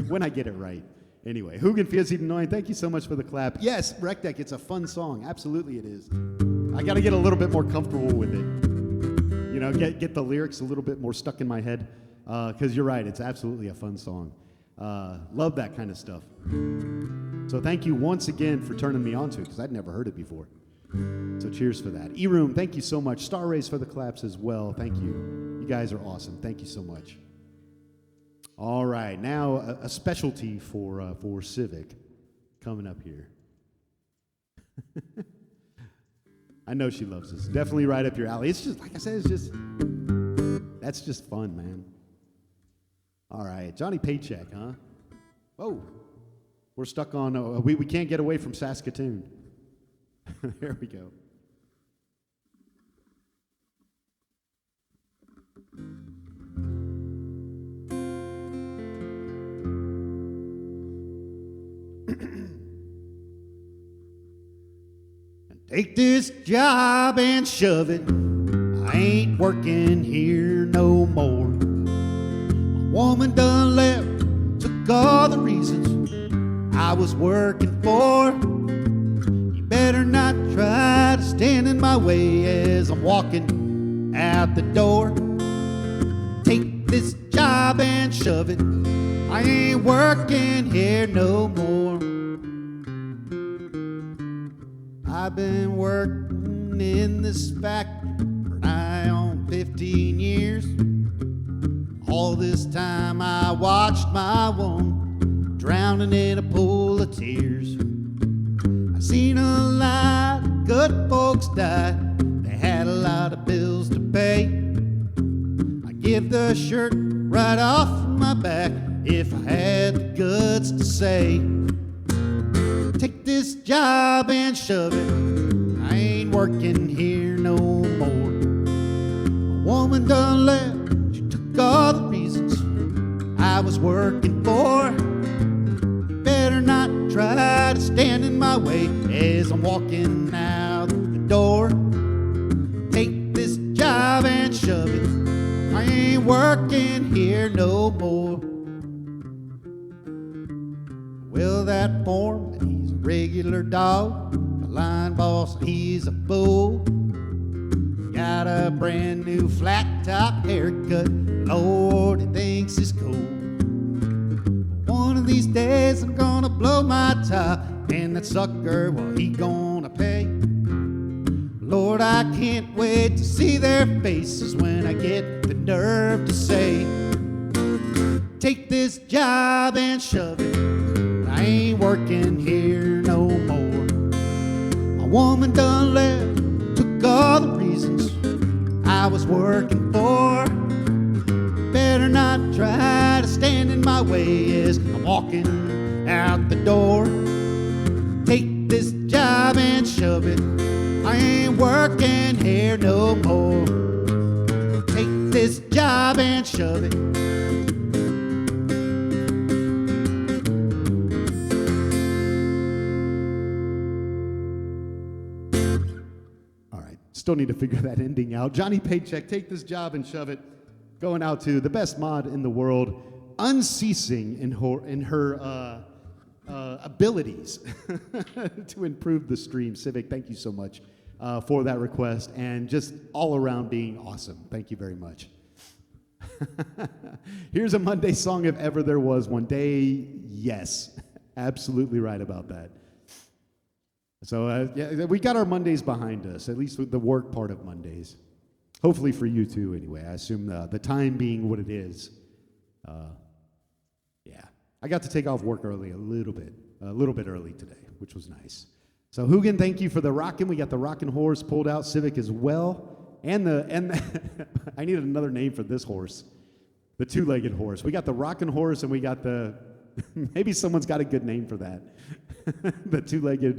when I get it right. Anyway, Hugin Fiesy Annoying, thank you so much for the clap. Yes, Rec Deck, it's a fun song. Absolutely it is. I got to get a little bit more comfortable with it. You know, get the lyrics a little bit more stuck in my head, because you're right, it's absolutely a fun song. Love that kind of stuff. So thank you once again for turning me on to it, because I'd never heard it before. So cheers for that. E-Room, thank you so much. Star Race for the claps as well. Thank you. You guys are awesome. Thank you so much. All right, now a specialty for Civic coming up here. I know she loves this. Definitely right up your alley. It's just, like I said, that's just fun, man. All right, Johnny Paycheck, huh? Whoa, we're stuck on, we can't get away from Saskatoon. There we go. Take this job and shove it. I ain't working here no more. My woman done left, took all the reasons I was working for. You better not try to stand in my way as I'm walking out the door. Take this job and shove it. I ain't working here no more. I've been working in this factory for nigh on 15 years. All this time I watched my woman drowning in a pool of tears. I've seen a lot of good folks die. They had a lot of bills to pay. I give the shirt right off my back if I had the guts to say, take this job and shove it. I ain't working here no more. A woman done left. She took all the reasons I was working for. You better not try to stand in my way as I'm walking out the door. Take this job and shove it. I ain't working here no more. Well, that foreman, he's a regular dog. The line boss, he's a fool. Got a brand new flat top haircut. Lord, he thinks he's cool. One of these days I'm gonna blow my top, and that sucker, well, he gonna pay. Lord, I can't wait to see their faces when I get the nerve to say, take this job and shove it. I ain't working here no more. My woman done left, took all the reasons I was working for. Better not try to stand in my way as I'm walking out the door. Take this job and shove it. I ain't working here no more. Take this job and shove it. Still need to figure that ending out. Johnny Paycheck, take this job and shove it. Going out to the best mod in the world, unceasing in her abilities to improve the stream. Civic, thank you so much for that request, and just all around being awesome. Thank you very much. Here's a Monday song if ever there was one. Day, yes, absolutely right about that. So, yeah, we got our Mondays behind us, at least with the work part of Mondays. Hopefully for you too, anyway. I assume the time being what it is. Yeah. I got to take off work early a little bit early today, which was nice. So, Hugin, thank you for the rockin'. We got the rockin' horse pulled out, Civic as well. And I needed another name for this horse, the two-legged horse. We got the rockin' horse, and we got the, maybe someone's got a good name for that. The two-legged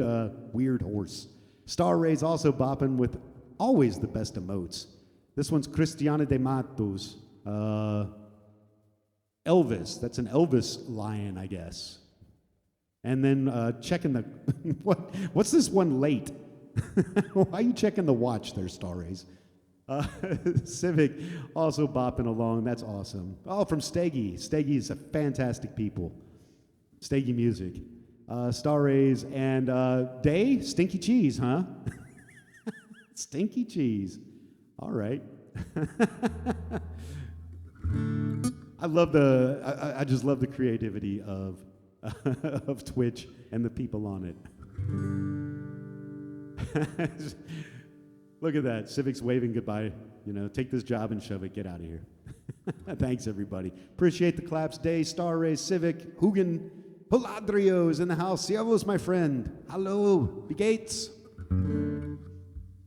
weird horse. Star Ray's also bopping with always the best emotes. This one's Cristiana de Matos. Elvis. That's an Elvis lion, I guess. And then checking the... what's this one late? Why are you checking the watch there, Star Rays? Civic also bopping along. That's awesome. Oh, from Steggy. Steggy's a fantastic people. Steggy music. Star Rays and Day, Stinky Cheese, huh? Stinky Cheese. All right. I just love the creativity of of Twitch and the people on it. Look at that. Civic's waving goodbye. You know, take this job and shove it. Get out of here. Thanks, everybody. Appreciate the claps. Day, Star Race, Civic, Hugen, Holadrio's in the house. Servus, my friend. Hello, wie geht's?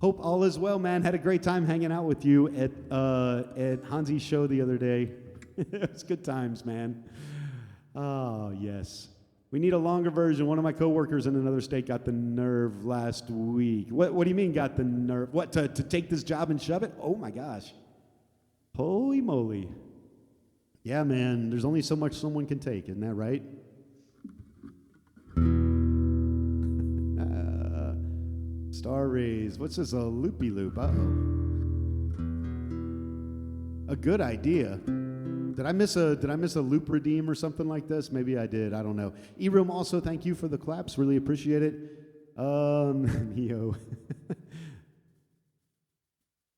Hope all is well, man. Had a great time hanging out with you at Hansi's show the other day. It was good times, man. Oh, yes. We need a longer version. One of my coworkers in another state got the nerve last week. What do you mean got the nerve? What, to take this job and shove it? Oh, my gosh. Holy moly. Yeah, man, there's only so much someone can take, isn't that right? Star Rays. What's this? A loopy loop. Uh-oh. A good idea. Did I miss a loop redeem or something like this? Maybe I did. I don't know. E-Room also, thank you for the claps. Really appreciate it. Neo.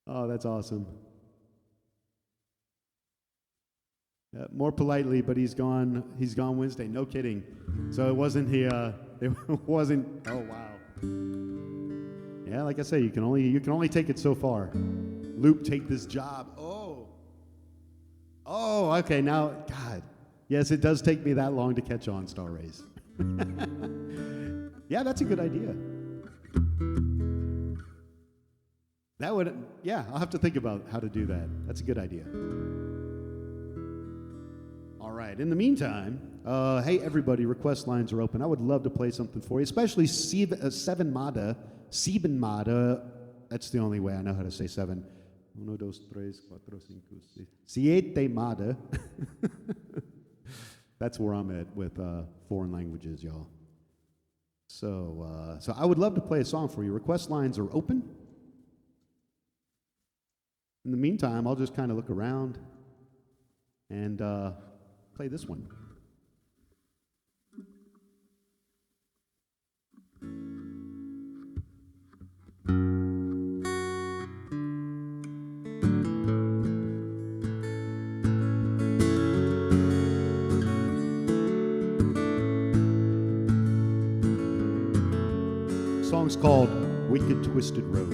Oh, that's awesome. More politely, but he's gone Wednesday. No kidding. So it wasn't it wasn't. Oh wow. Yeah, like I say, you can only take it so far. Loop, take this job. Oh, okay. Now, God, yes, it does take me that long to catch on, Star Rays. Yeah, that's a good idea. That would, yeah, I'll have to think about how to do that. That's a good idea. All right. In the meantime, hey, everybody, request lines are open. I would love to play something for you, especially Sieben Mada. That's the only way I know how to say seven. 1, 2, 3, 4, 5, 6. Siete Mada. That's where I'm at with foreign languages, y'all. So I would love to play a song for you. Request lines are open. In the meantime, I'll just kind of look around and play this one. The song's called Wicked Twisted Road.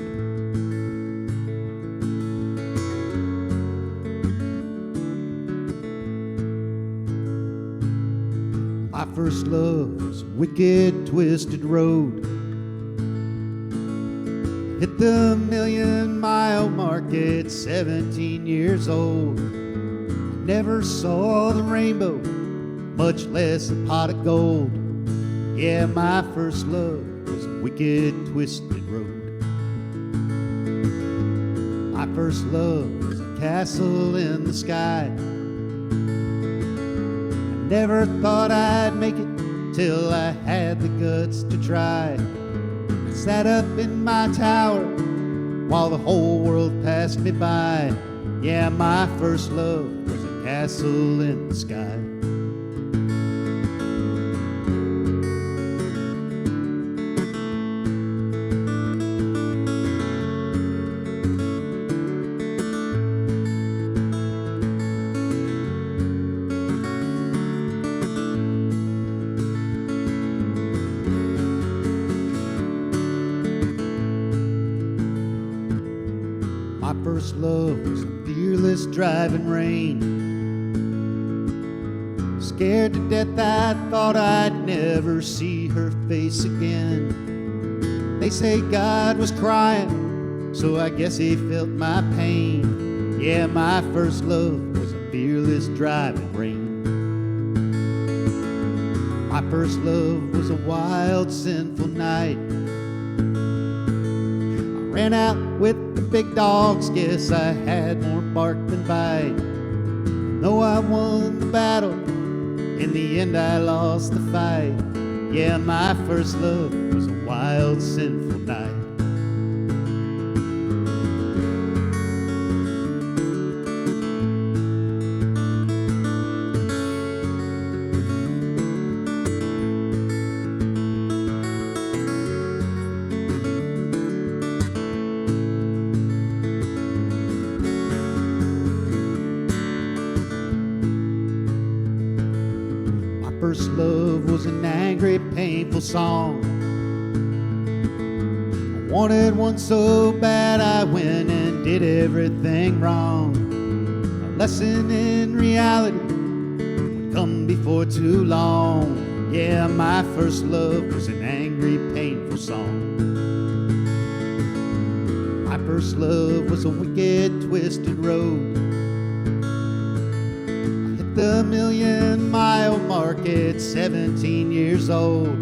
My first love was a wicked, twisted road. Hit the 1,000,000-mile mark at 17 years old. Never saw the rainbow, much less a pot of gold. Yeah, my first love was a wicked, twisted road. My first love was a castle in the sky. Never thought I'd make it till I had the guts to try. I sat up in my tower while the whole world passed me by. Yeah, my first love was a castle in the sky. First love was a fearless driving rain. Scared to death, I thought I'd never see her face again. They say God was crying, so I guess he felt my pain. Yeah, my first love was a fearless driving rain. My first love was a wild, sinful night. I ran out with the big dogs, guess I had more bark than bite. Though I won the battle, in the end I lost the fight. Yeah, my first love was a wild, sinful night. First love was an angry, painful song. I wanted one so bad I went and did everything wrong. I lesson in reality would come before too long. Yeah, my first love was an angry, painful song. My first love was a wicked, twisted road. I hit the 1,000,000-mile mark at 17 years old.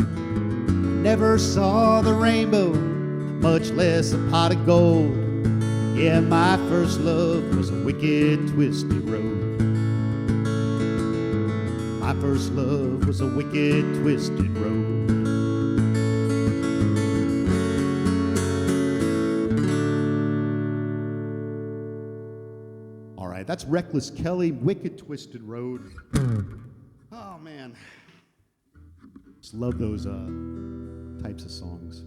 Never saw the rainbow, much less a pot of gold. Yeah, my first love was a wicked, twisted road. My first love was a wicked, twisted road. All right, that's Reckless Kelly, Wicked Twisted Road. Oh, man. Just love those types of songs.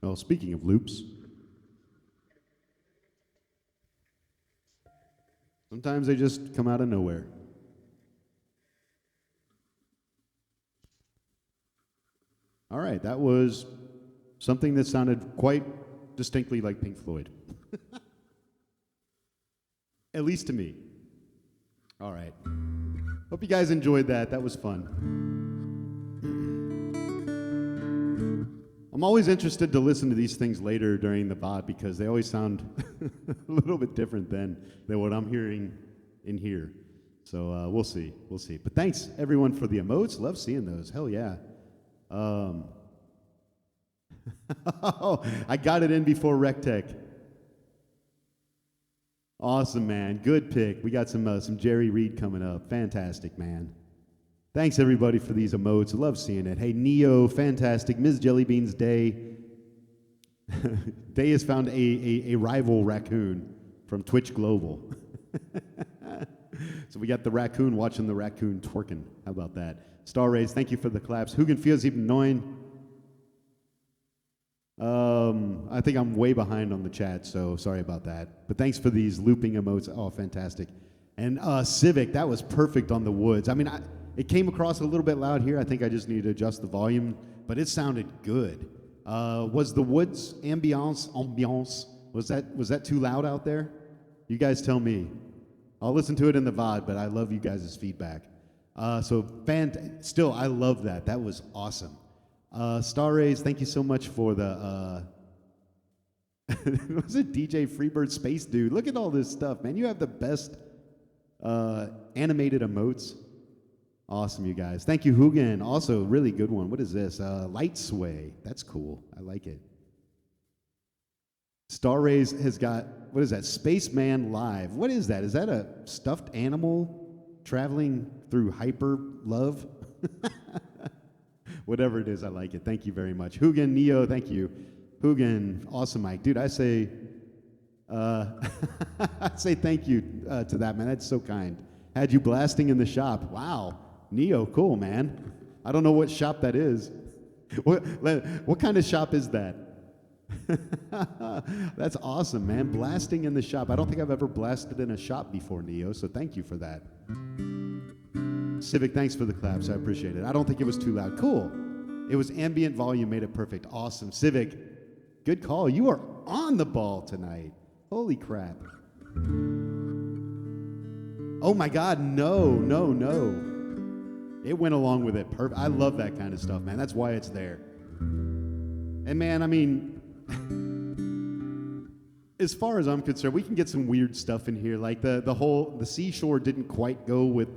Well, speaking of loops, sometimes they just come out of nowhere. All right, that was something that sounded quite distinctly like Pink Floyd. At least to me. All right. Hope you guys enjoyed that. That was fun. I'm always interested to listen to these things later during the VOD because they always sound a little bit different than what I'm hearing in here. So we'll see. We'll see. But thanks, everyone, for the emotes. Love seeing those. Hell yeah. I got it in before RecTech. Awesome, man. Good pick. We got some Jerry Reed coming up. Fantastic, man. Thanks, everybody, for these emotes. I love seeing it. Hey, Neo, fantastic. Ms. Jellybean's Day. Day has found a rival raccoon from Twitch Global. So we got the raccoon watching the raccoon twerking. How about that? Star Rays, thank you for the claps. Hugen feels even annoying. I think I'm way behind on the chat, so sorry about that. But thanks for these looping emotes. Oh, fantastic. And Civic, that was perfect on the woods. I mean, it came across a little bit loud here. I think I just need to adjust the volume, but it sounded good. Was the woods ambiance, was that too loud out there? You guys tell me. I'll listen to it in the VOD, but I love you guys' feedback. Still, I love that. That was awesome. Star Rays, thank you so much for the, was it DJ Freebird Space Dude? Look at all this stuff, man. You have the best animated emotes. Awesome, you guys. Thank you, Hugen. Also, really good one. What is this? Light Sway. That's cool. I like it. Star Rays has got, what is that? Spaceman Live. What is that? Is that a stuffed animal traveling through hyper love? Whatever it is, I like it. Thank you very much. Hugen, Neo, thank you. Hugen, awesome, Mike. Dude, I say thank you to that, man. That's so kind. Had you blasting in the shop. Wow. Neo, cool, man. I don't know what shop that is. What kind of shop is that? That's awesome, man. Blasting in the shop. I don't think I've ever blasted in a shop before, Neo, so thank you for that. Civic, thanks for the claps. I appreciate it. I don't think it was too loud. Cool. It was ambient volume, made it perfect. Awesome. Civic, good call. You are on the ball tonight. Holy crap. Oh my God, no. It went along with it. Perfect. I love that kind of stuff, man. That's why it's there. And man, I mean, as far as I'm concerned, we can get some weird stuff in here. Like the seashore didn't quite go with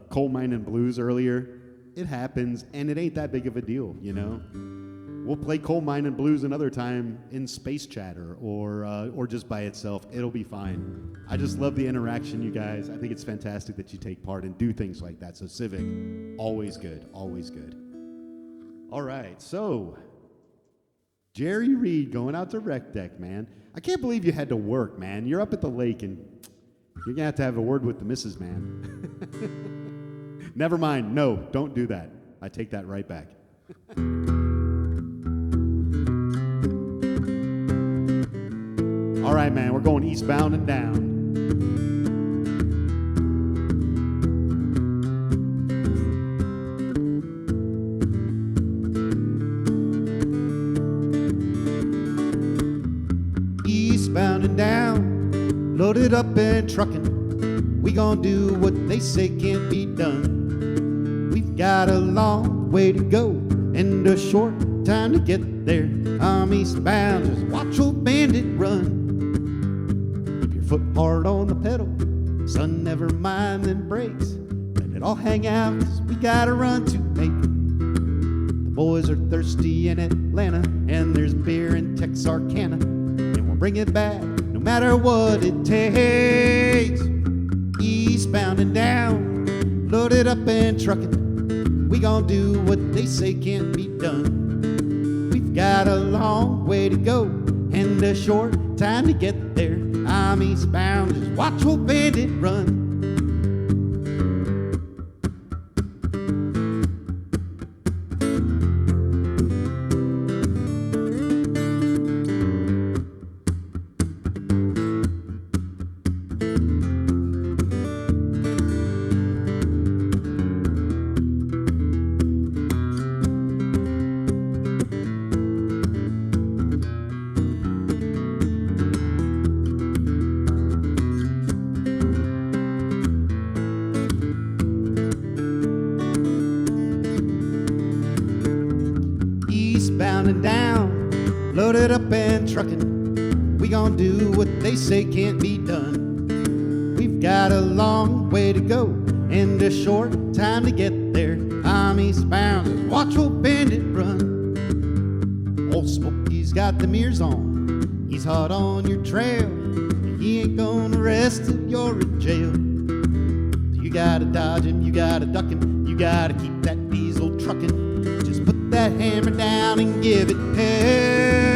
Coal Mine and Blues earlier. It happens, and it ain't that big of a deal, you know? We'll play Coal Mine and Blues another time in Space Chatter or just by itself. It'll be fine. I just love the interaction, you guys. I think it's fantastic that you take part and do things like that. So Civic, always good, always good. All right, so Jerry Reed going out to Rec Deck, man. I can't believe you had to work, man. You're up at the lake, and you're going to have a word with the missus, man. Never mind. No, don't do that. I take that right back. All right, man, we're going eastbound and down. Eastbound and down, loaded up and trucking. We gonna do what they say can't be done. We've got a long way to go and a short time to get there. I'm eastbound, just watch old bandit run. Keep your foot hard on the pedal, son, never mind them brakes. Let it all hang out, 'cause we got a run to make. The boys are thirsty in Atlanta, and there's beer in Texarkana, and we'll bring it back no matter what it takes. Eastbound and down, loaded up and trucking. We gon' do what they say can't be done. We've got a long way to go and a short time to get there. I'm eastbound, just watch old bandit run. loaded up and trucking. We gon' do what they say can't be done. We've got a long way to go and a short time to get there. I'm eastbound, just watch old bandit run. Old Smokey's got the mirrors on, he's hot on your trail. He ain't gonna rest till you're in jail. You gotta dodge him, you gotta duck him, you gotta keep that diesel trucking. Just put that hammer down and give it hell.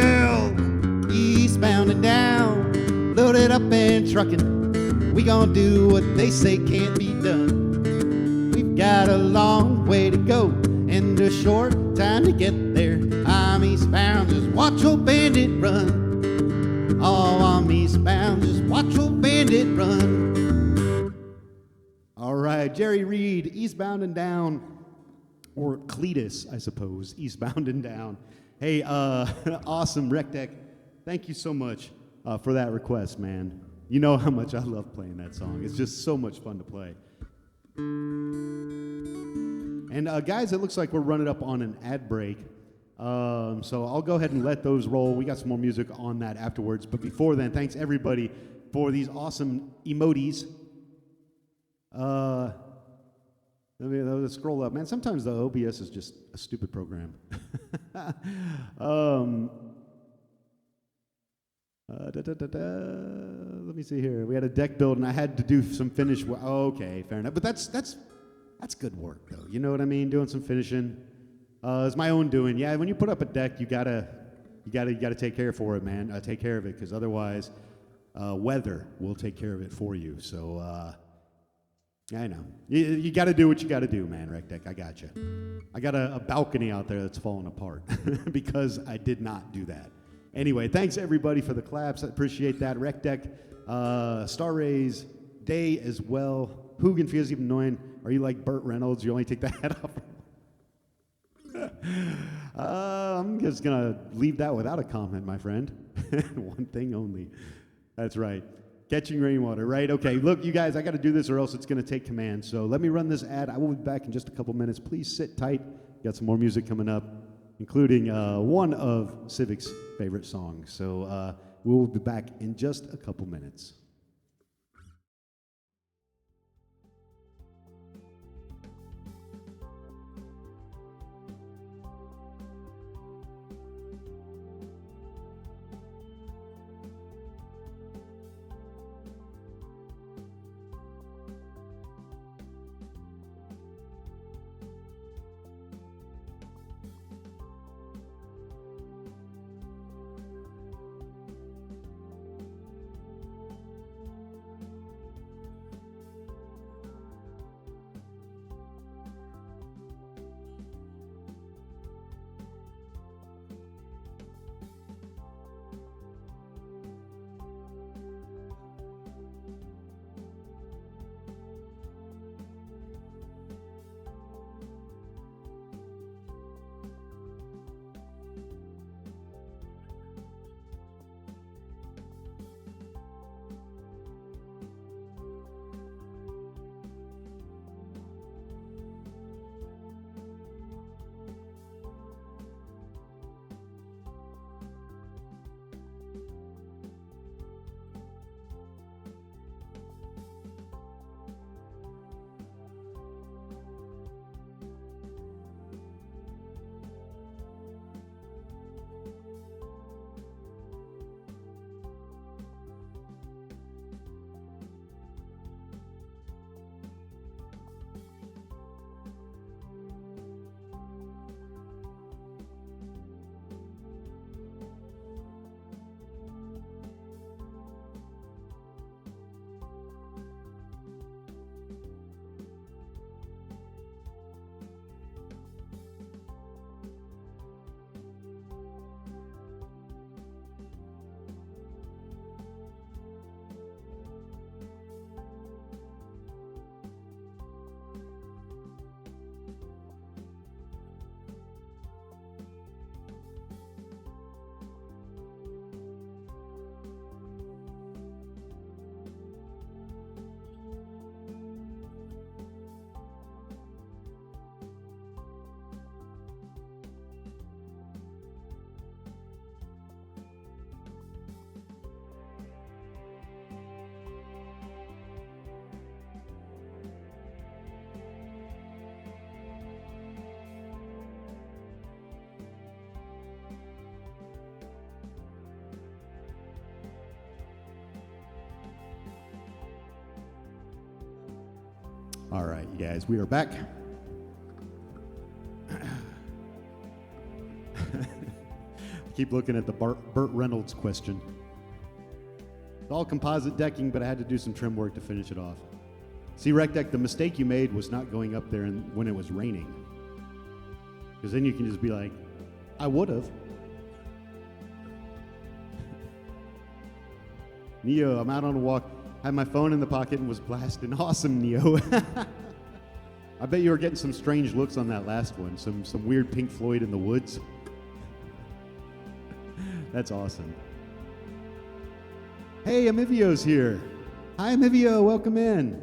Eastbound and down, loaded up and trucking. We gon' do what they say can't be done. We've got a long way to go and a short time to get there. I'm eastbound, just watch old bandit run. Oh, I'm eastbound, just watch old bandit run. All right, Jerry Reed, Eastbound and Down, or Cletus, I suppose, Eastbound and Down. Hey, awesome, Rec Deck. Thank you so much for that request, man. You know how much I love playing that song. It's just so much fun to play. And guys, it looks like we're running up on an ad break. So I'll go ahead and let those roll. We got some more music on that afterwards. But before then, thanks everybody for these awesome emotes. Let's scroll up. Man, sometimes the OBS is just a stupid program. Let me see here. We had a deck build, and I had to do some finish work. Oh, okay, fair enough. But that's good work, though. You know what I mean? Doing some finishing. It's my own doing. Yeah, when you put up a deck, you gotta take care for it, man. Take care of it, because otherwise, weather will take care of it for you. So, I know. You got to do what you got to do, man. Rec Deck, I got you. I got a balcony out there that's falling apart because I did not do that. Anyway, thanks everybody for the claps. I appreciate that. Rec Deck, Star Rays, Day as well. Hoogan feels even annoying. Are you like Burt Reynolds? You only take the hat off. I'm just going to leave that without a comment, my friend. One thing only. That's right. Catching rainwater, right? Okay, look, you guys, I got to do this or else it's going to take command. So let me run this ad. I will be back in just a couple minutes. Please sit tight. Got some more music coming up, including one of Civic's favorite songs. So we'll be back in just a couple minutes. All right, you guys, we are back. Keep looking at the Burt Reynolds question. It's all composite decking, but I had to do some trim work to finish it off. See, Rec Deck, the mistake you made was not going up there when it was raining. Because then you can just be like, I would have. Neo, I'm out on a walk. Had my phone in the pocket and was blasting. Awesome, Neo. I bet you were getting some strange looks on that last one. Some weird Pink Floyd in the woods. That's awesome. Hey, Amivio's here. Hi, Amivio. Welcome in.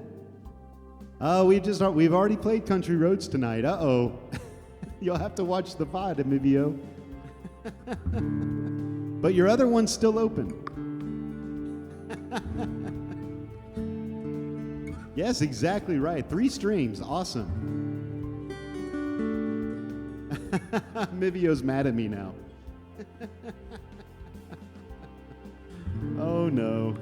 We've already played Country Roads tonight. Uh-oh. You'll have to watch the VOD, Amivio. But your other one's still open. Yes, exactly right. 3 streams. Awesome. Mivio's mad at me now. Oh, no.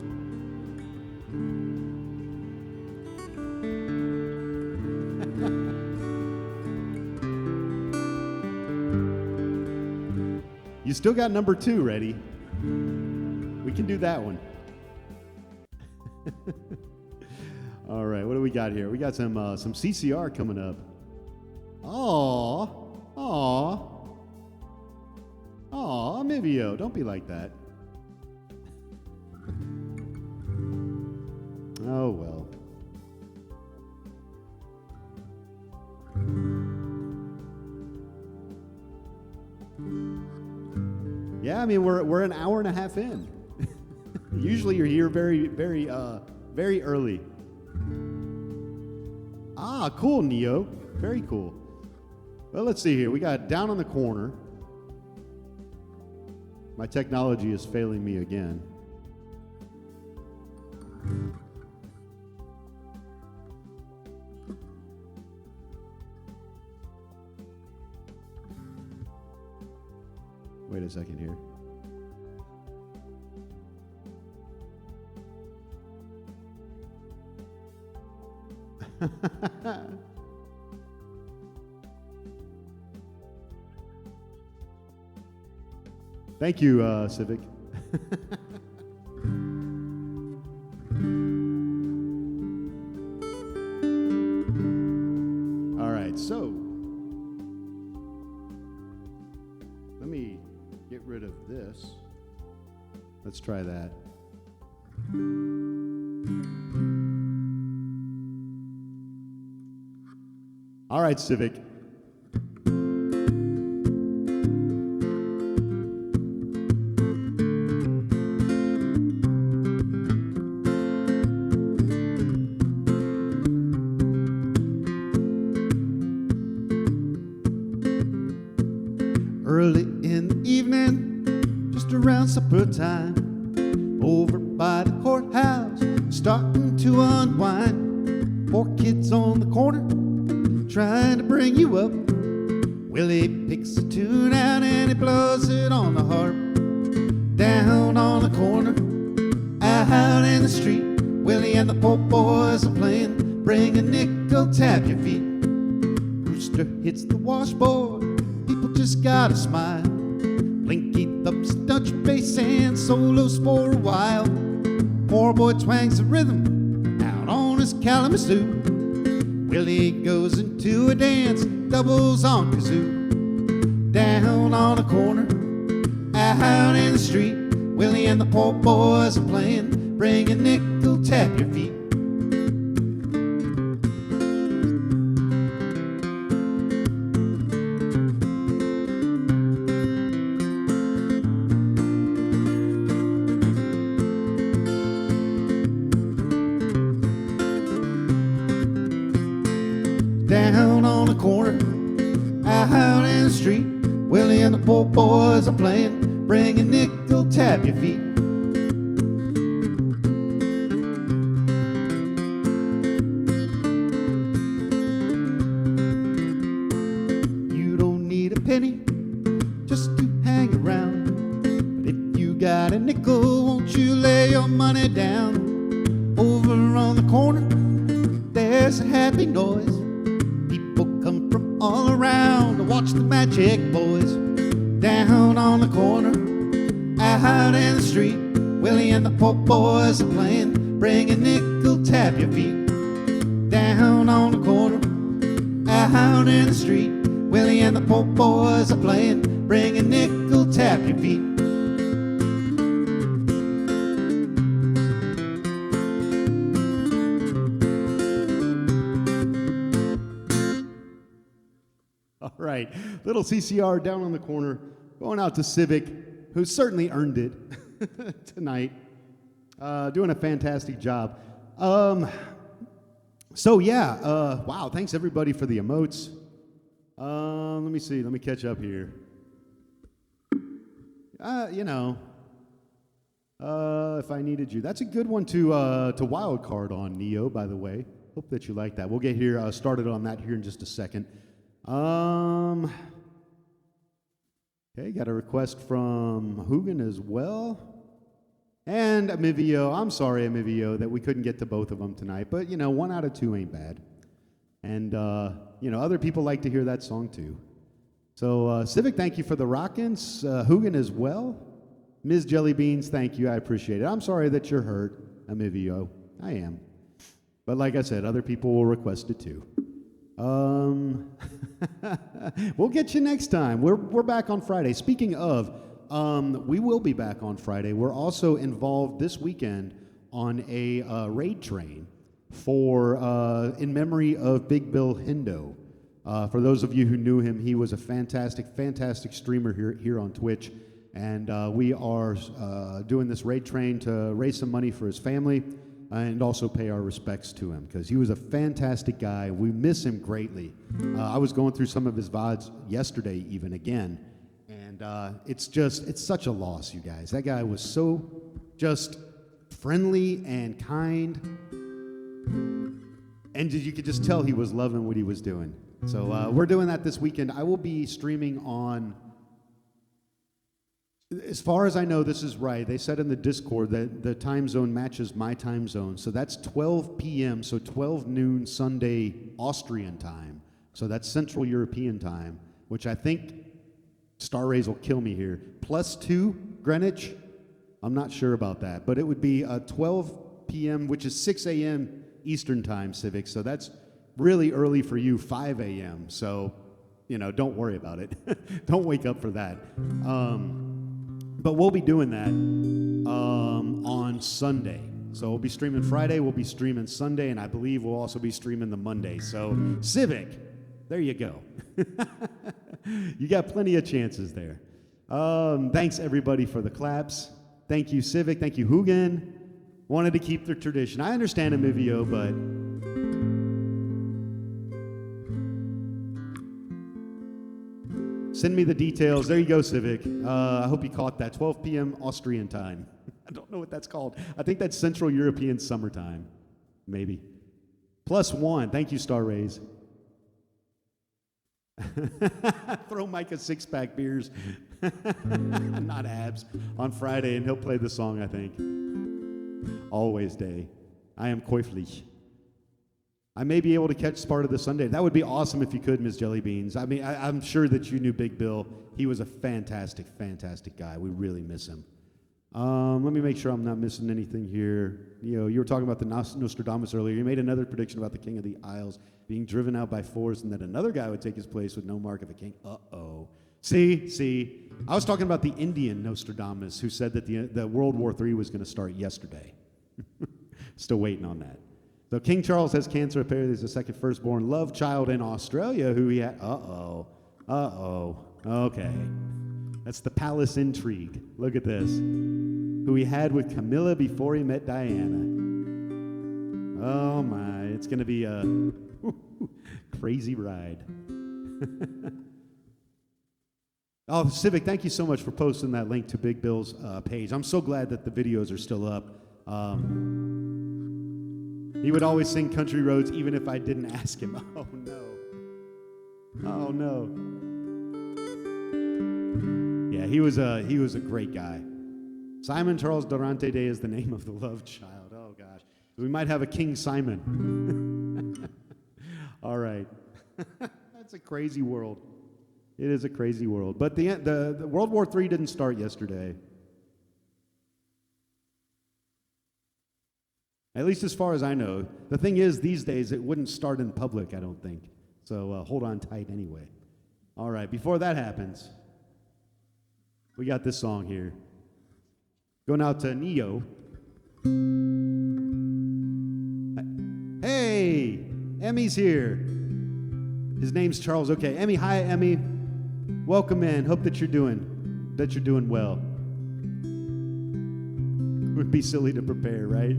You still got number 2 ready. We can do that one. All right, what do we got here? We got some CCR coming up. Aw, Mivio, don't be like that. Oh, well. Yeah, I mean, we're an hour and a half in. Usually you're here very early. Ah, cool, Neo. Very cool. Well, let's see here. We got Down on the Corner. My technology is failing me again. Wait a second here. Thank you, Civic. All right, so let me get rid of this. Let's try that. All right, Civic. Early in the evening, just around supper time, over by the courthouse, starting to unwind. 4 kids on the corner, trying to bring you up. Willie picks a tune out and he blows it on the harp. Down on the corner, out in the street, Willie and the poor boys are playing. Bring a nickel, tap your feet. Rooster hits the washboard, people just gotta smile. Blinky thumps Dutch bass and solos for a while. Poor boy twangs the rhythm out on his Kalamazoo. Willie goes into a dance, doubles on kazoo. Down on the corner, out in the street, Willie and the poor boys are playing. Bring a nickel, tap your feet. Down on the corner, out in the street, Willie and the poor boys are playing. Bring a nickel, tap your feet. You don't need a penny just to hang around, but if you got a nickel, won't you lay your money down? Over on the corner, there there's a happy noise. People come from all around to watch the Magic Boys. Down on the corner, out in the street, Willie and the poor boys are playing. Bring a nickel, tap your feet. Down on the corner, out in the street, Willie and the poor boys are playing. Bring a nickel, tap your feet. All right, little CCR down on the corner, going out to Civic, who certainly earned it tonight. Doing a fantastic job. So yeah, wow, thanks everybody for the emotes. Let me see, let me catch up here. If I needed you. That's a good one to wild card on, Neo, by the way. Hope that you like that. We'll get here started on that here in just a second. Okay, got a request from Hugin as well. And Amivio. I'm sorry, Amivio, that we couldn't get to both of them tonight. But, 1 out of 2 ain't bad. And, other people like to hear that song too. So, Civic, thank you for the rockin's. Hugin as well. Ms. Jellybeans, thank you. I appreciate it. I'm sorry that you're hurt, Amivio. I am. But like I said, other people will request it too. We'll get you next time. We're back on Friday. Speaking of, we will be back on Friday. We're also involved this weekend on a raid train for in memory of Big Bill Hindo. For those of you who knew him, he was a fantastic streamer here on Twitch, and we are doing this raid train to raise some money for his family and also pay our respects to him, because he was a fantastic guy. We miss him greatly. I was going through some of his VODs yesterday even again, and it's such a loss, you guys. That guy was so just friendly and kind, and you could just tell he was loving what he was doing. So we're doing that this weekend. I will be streaming on, as far as I know, this is right. They said in the Discord that the time zone matches my time zone. So that's 12 p.m., so 12 noon Sunday Austrian time. So that's Central European time, which I think Star Rays will kill me here. +2 Greenwich? I'm not sure about that. But it would be 12 p.m., which is 6 a.m. Eastern time, Civic. So that's really early for you, 5 a.m. So, don't worry about it. Don't wake up for that. But we'll be doing that on Sunday. So we'll be streaming Friday, we'll be streaming Sunday, and I believe we'll also be streaming the Monday. So Civic, there you go. You got plenty of chances there. Thanks everybody for the claps. Thank you, Civic. Thank you, Hugin. Wanted to keep the tradition. I understand Amivio, but send me the details. There you go, Civic. I hope you caught that. 12 p.m. Austrian time. I don't know what that's called. I think that's Central European summertime. Maybe. +1. Thank you, Star Rays. Throw Mike a 6-pack beers. Not abs. On Friday, and he'll play the song, I think. Always day. I am käuflich. I may be able to catch part of the Sunday. That would be awesome if you could, Ms. Jellybeans. I mean, I'm sure that you knew Big Bill. He was a fantastic guy. We really miss him. Let me make sure I'm not missing anything here. You were talking about the Nostradamus earlier. You made another prediction about the King of the Isles being driven out by force, and that another guy would take his place with no mark of a king. Uh-oh. See? I was talking about the Indian Nostradamus, who said that the World War III was going to start yesterday. Still waiting on that. So King Charles has cancer. Apparently there's a second firstborn love child in Australia who he had. Okay. That's the palace intrigue. Look at this. Who he had with Camilla before he met Diana. Oh my, it's going to be a crazy ride. Oh, Civic, thank you so much for posting that link to Big Bill's page. I'm so glad that the videos are still up. He would always sing Country Roads even if I didn't ask him. Oh no. Yeah, he was a great guy. Simon Charles Durante Day is the name of the love child. Oh gosh. We might have a King Simon. All right. That's a crazy world. It is a crazy world. But the World War III didn't start yesterday. At least as far as I know. The thing is, these days, it wouldn't start in public, I don't think. So hold on tight anyway. All right, before that happens, we got this song here. Going out to Neo. Hey, Emmy's here. His name's Charles. Okay, Emmy, hi, Emmy. Welcome in. Hope that you're doing well. It would be silly to prepare, right?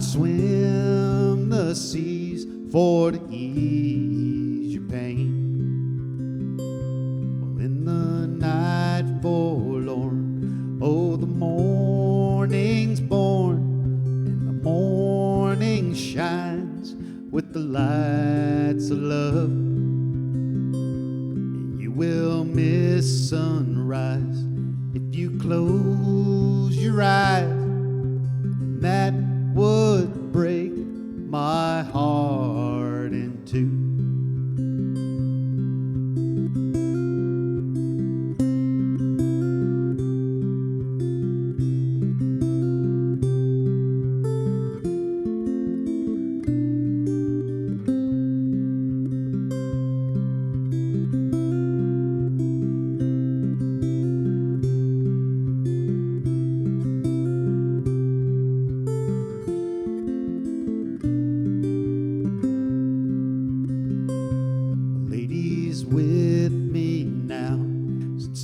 Swim the seas for to ease your pain. Well, in the night forlorn, oh, the morning's born, and the morning shines with the lights of love. And you will miss sunrise if you close your eyes, and that would break my heart in two.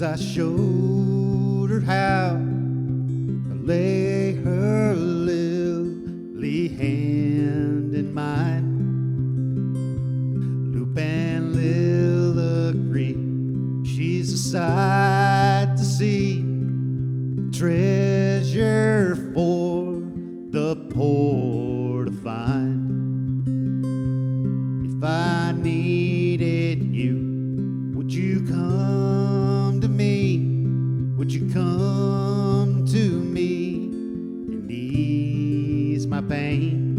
I showed her how to lay her lily hand in mine. Loop and Lil agree she's a sight to see, treasure for the poor to find. If I needed you, would you come to me? Would you come to me and ease my pain?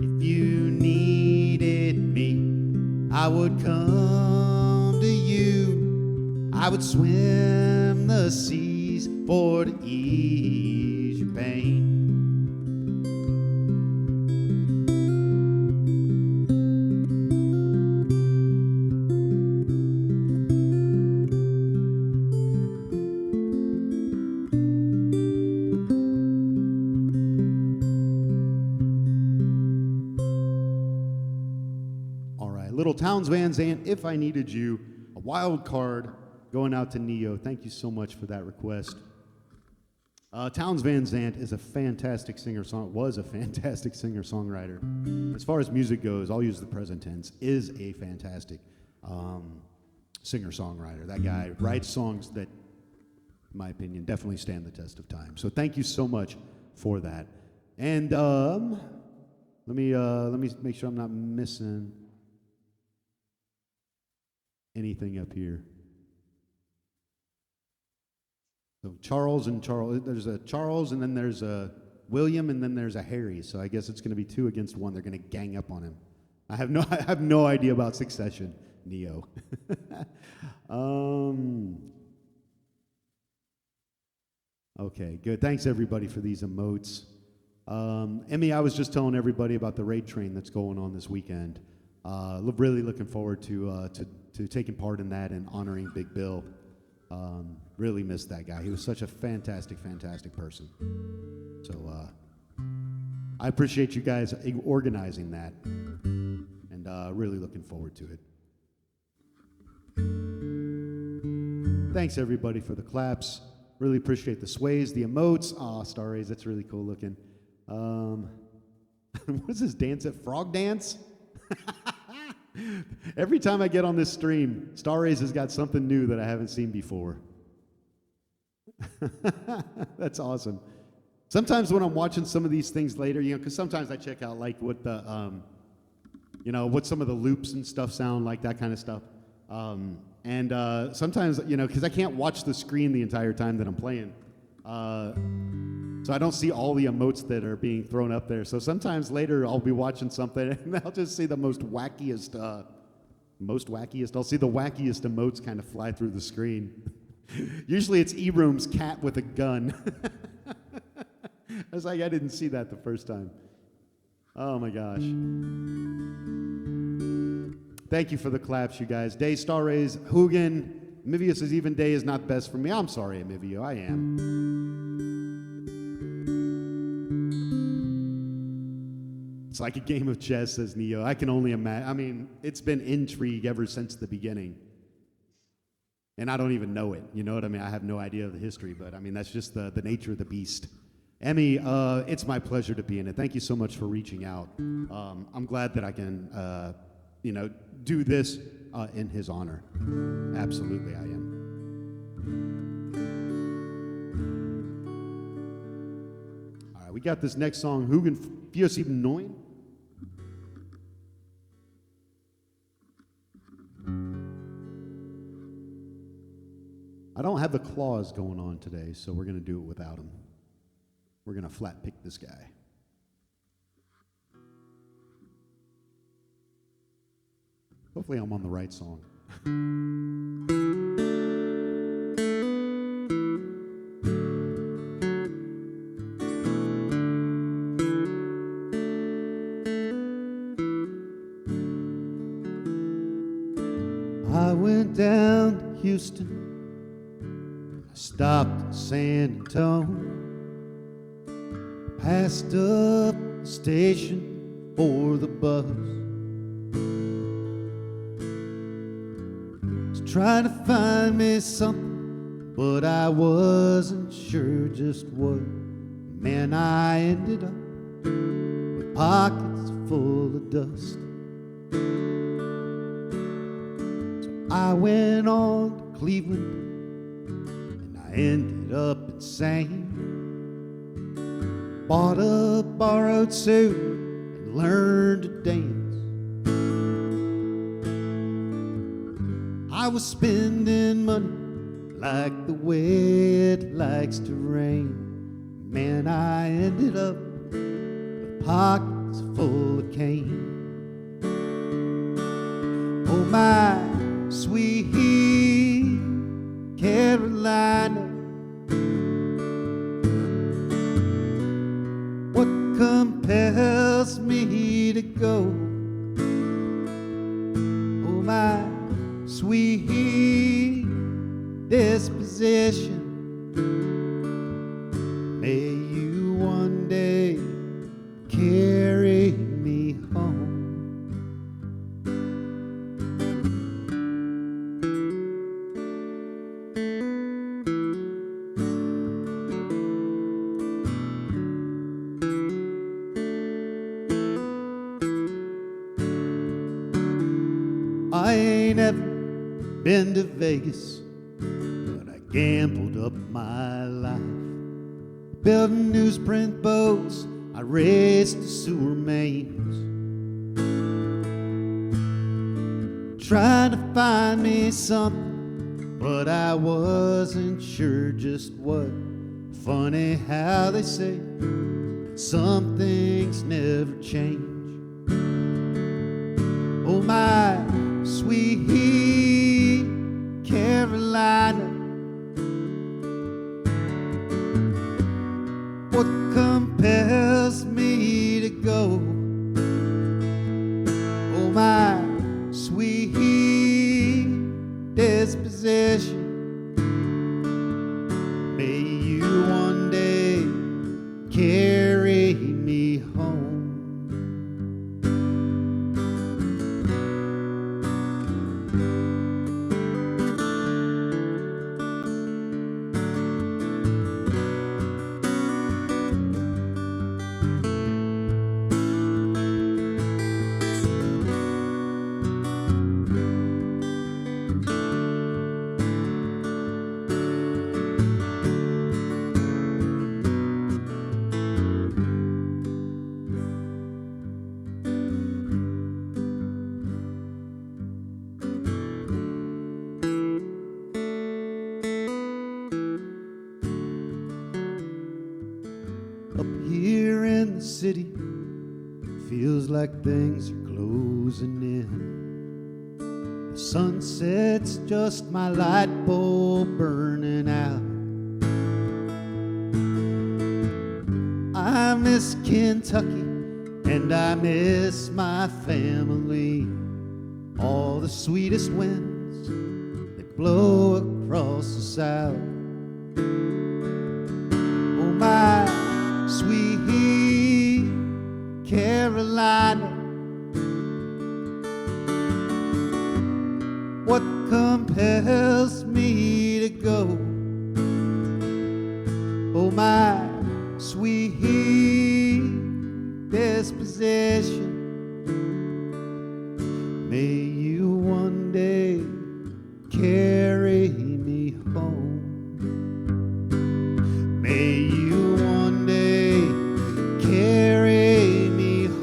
If you needed me, I would come to you. I would swim the seas for to ease your pain. Little Towns Van Zandt, If I Needed You, a wild card going out to Neo. Thank you so much for that request. Towns Van Zandt is a fantastic was a fantastic singer-songwriter. As far as music goes, I'll use the present tense, is a fantastic singer-songwriter. That guy writes songs that, in my opinion, definitely stand the test of time. So thank you so much for that. And let me make sure I'm not missing anything up here. So Charles, there's a Charles, and then there's a William, and then there's a Harry. So I guess it's going to be 2 against 1. They're going to gang up on him. I have no idea about Succession, Neo. Okay, good. Thanks everybody for these emotes. Emmy, I was just telling everybody about the raid train that's going on this weekend. Really looking forward to taking part in that and honoring Big Bill. Really missed that guy. He was such a fantastic person. So I appreciate you guys organizing that, and really looking forward to it. Thanks everybody for the claps. Really appreciate the sways, the emotes. Aw, Star Rays, that's really cool looking. What is this dance at Frog Dance? Every time I get on this stream, Star Rays has got something new that I haven't seen before. That's awesome. Sometimes when I'm watching some of these things later, because sometimes I check out like what the, what some of the loops and stuff sound like, that kind of stuff. And sometimes, because I can't watch the screen the entire time that I'm playing, so I don't see all the emotes that are being thrown up there. So sometimes later I'll be watching something and I'll just see the most wackiest, I'll see the wackiest emotes kind of fly through the screen. Usually it's E-Room's cat with a gun. I was like, I didn't see that the first time. Oh my gosh. Thank you for the claps, you guys. Day, Star Rays, Hoogan. Mivius says even day is not best for me. I'm sorry, Mivio, I am. It's like a game of chess, says Neo. I can only imagine. I mean, it's been intrigue ever since the beginning. And I don't even know it. You know what I mean? I have no idea of the history, but I mean, that's just the nature of the beast. Emmy, it's my pleasure to be in it. Thank you so much for reaching out. I'm glad that I can, do this in his honor. Absolutely, I am. All right, we got this next song, Hugin Fios Eben Neun. I don't have the claws going on today, so we're going to do it without them. We're going to flat pick this guy. Hopefully I'm on the right song. I went down to Houston. I stopped in San Antonio. Passed up the station for the bus. Was trying to find me something, but I wasn't sure just what. Man, I ended up with pockets full of dust. So I went on to Cleveland, and I ended up insane. Bought a borrowed suit and learned to dance. I was spending money like the way it likes to rain. Man, I ended up with pockets full of cane. Oh, my sweet Carolina, what compels me to go? Oh, my sweet disposition, may you one day carry me home. I ain't ever been to Vegas, but I gambled up my life. Building newsprint boats, I raced the sewer mains, trying to find me something, but I wasn't sure just what. Funny how they say some things never change. Oh, my sweet Carolina, what compels me to go? Oh, my sweet disposition, may you one day carry me home. city. Feels like things are closing in. The sunset's just my light bulb burning out. I miss Kentucky and I miss my family. All the sweetest winds, they blow across the south. Oh, my sweet Carolina, what compels me to go? Oh, my sweet disposition, may you one day carry me home. May you one day carry me home.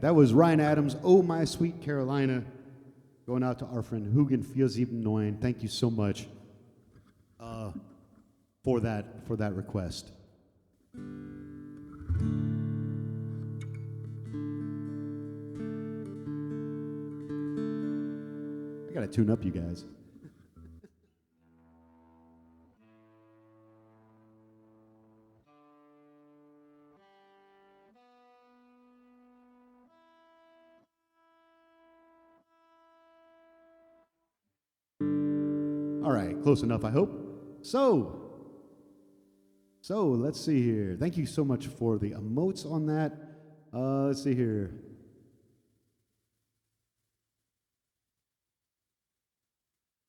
That was Ryan Adams, Oh My Sweet Carolina, going out to our friend Hugin Feels Even Annoying. Thank you so much for that request. I gotta tune up, you guys. All right, close enough, I hope. So let's see here. Thank you so much for the emotes on that. Let's see here.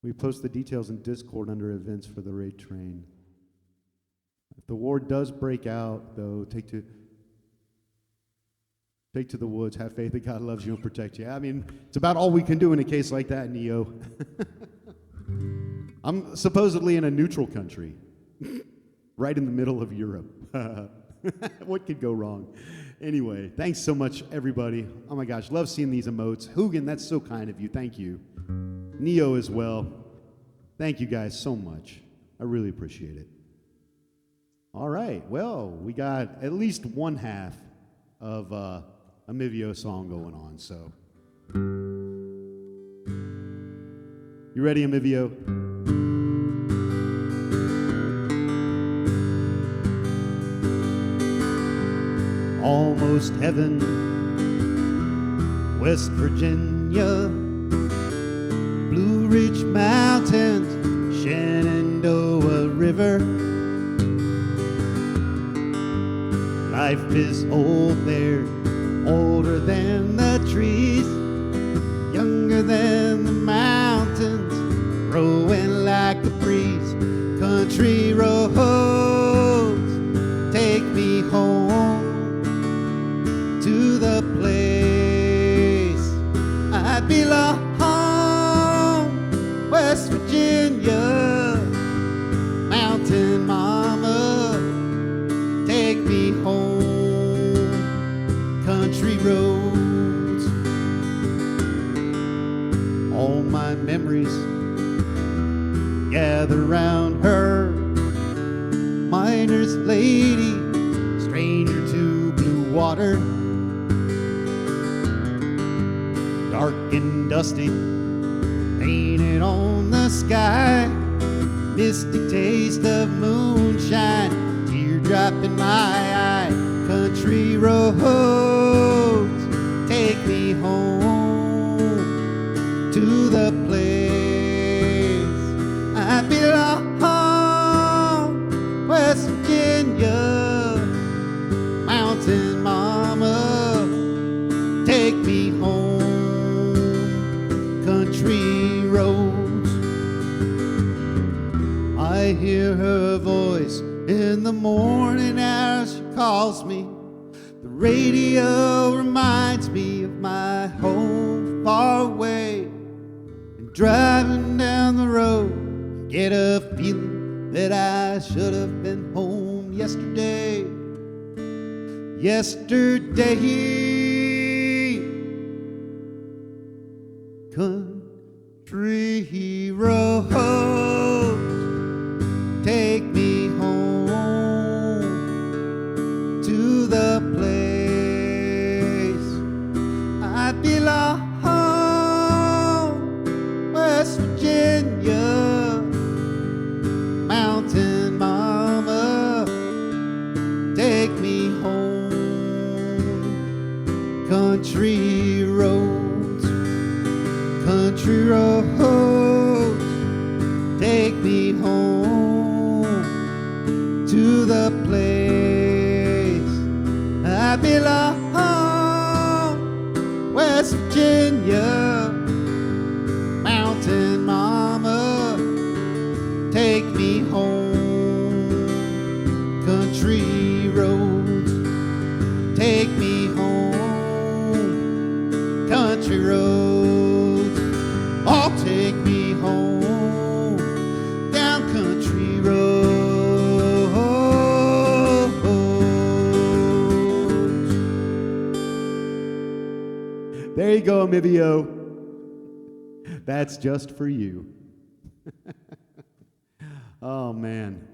We post the details in Discord under events for the raid train. If the war does break out, though, take to the woods, have faith that God loves you and protects you. I mean, it's about all we can do in a case like that, Neo. I'm supposedly in a neutral country, right in the middle of Europe. What could go wrong? Anyway, thanks so much, everybody. Oh my gosh, love seeing these emotes. Hugin, that's so kind of you. Thank you. Neo as well. Thank you guys so much. I really appreciate it. All right, well, we got at least one half of a Mivio song going on, so. You ready, Amivio? Almost heaven, West Virginia, Blue Ridge Mountains, Shenandoah River. Life is old there, older than the trees, younger than the mountains, growing like a breeze. Country roads, take me home to the place I belong. West Virginia, mountain mama, take me home. Country roads, all my memories gather round her. Miner's lady, stranger to blue water. Dark and dusty, painted on the sky. Mystic taste of moonshine, teardrop in my eye. Country roads, take me home to the place I belong. West Virginia, mountain mama, take me home. Country roads, I hear her voice in the morning hours. She calls me. The radio reminds me of my home. far away, and driving down the road, get a feeling that I should have been home yesterday. Country roads, take me home to the place I belong, West Virginia, mountain mama, take me home. Country roads, take me home to the place I belong, West Virginia, mountain mama, take me home. Country roads, take me home. Country roads, all take me home, down country roads. There you go, Amivio. That's just for you. Oh, man.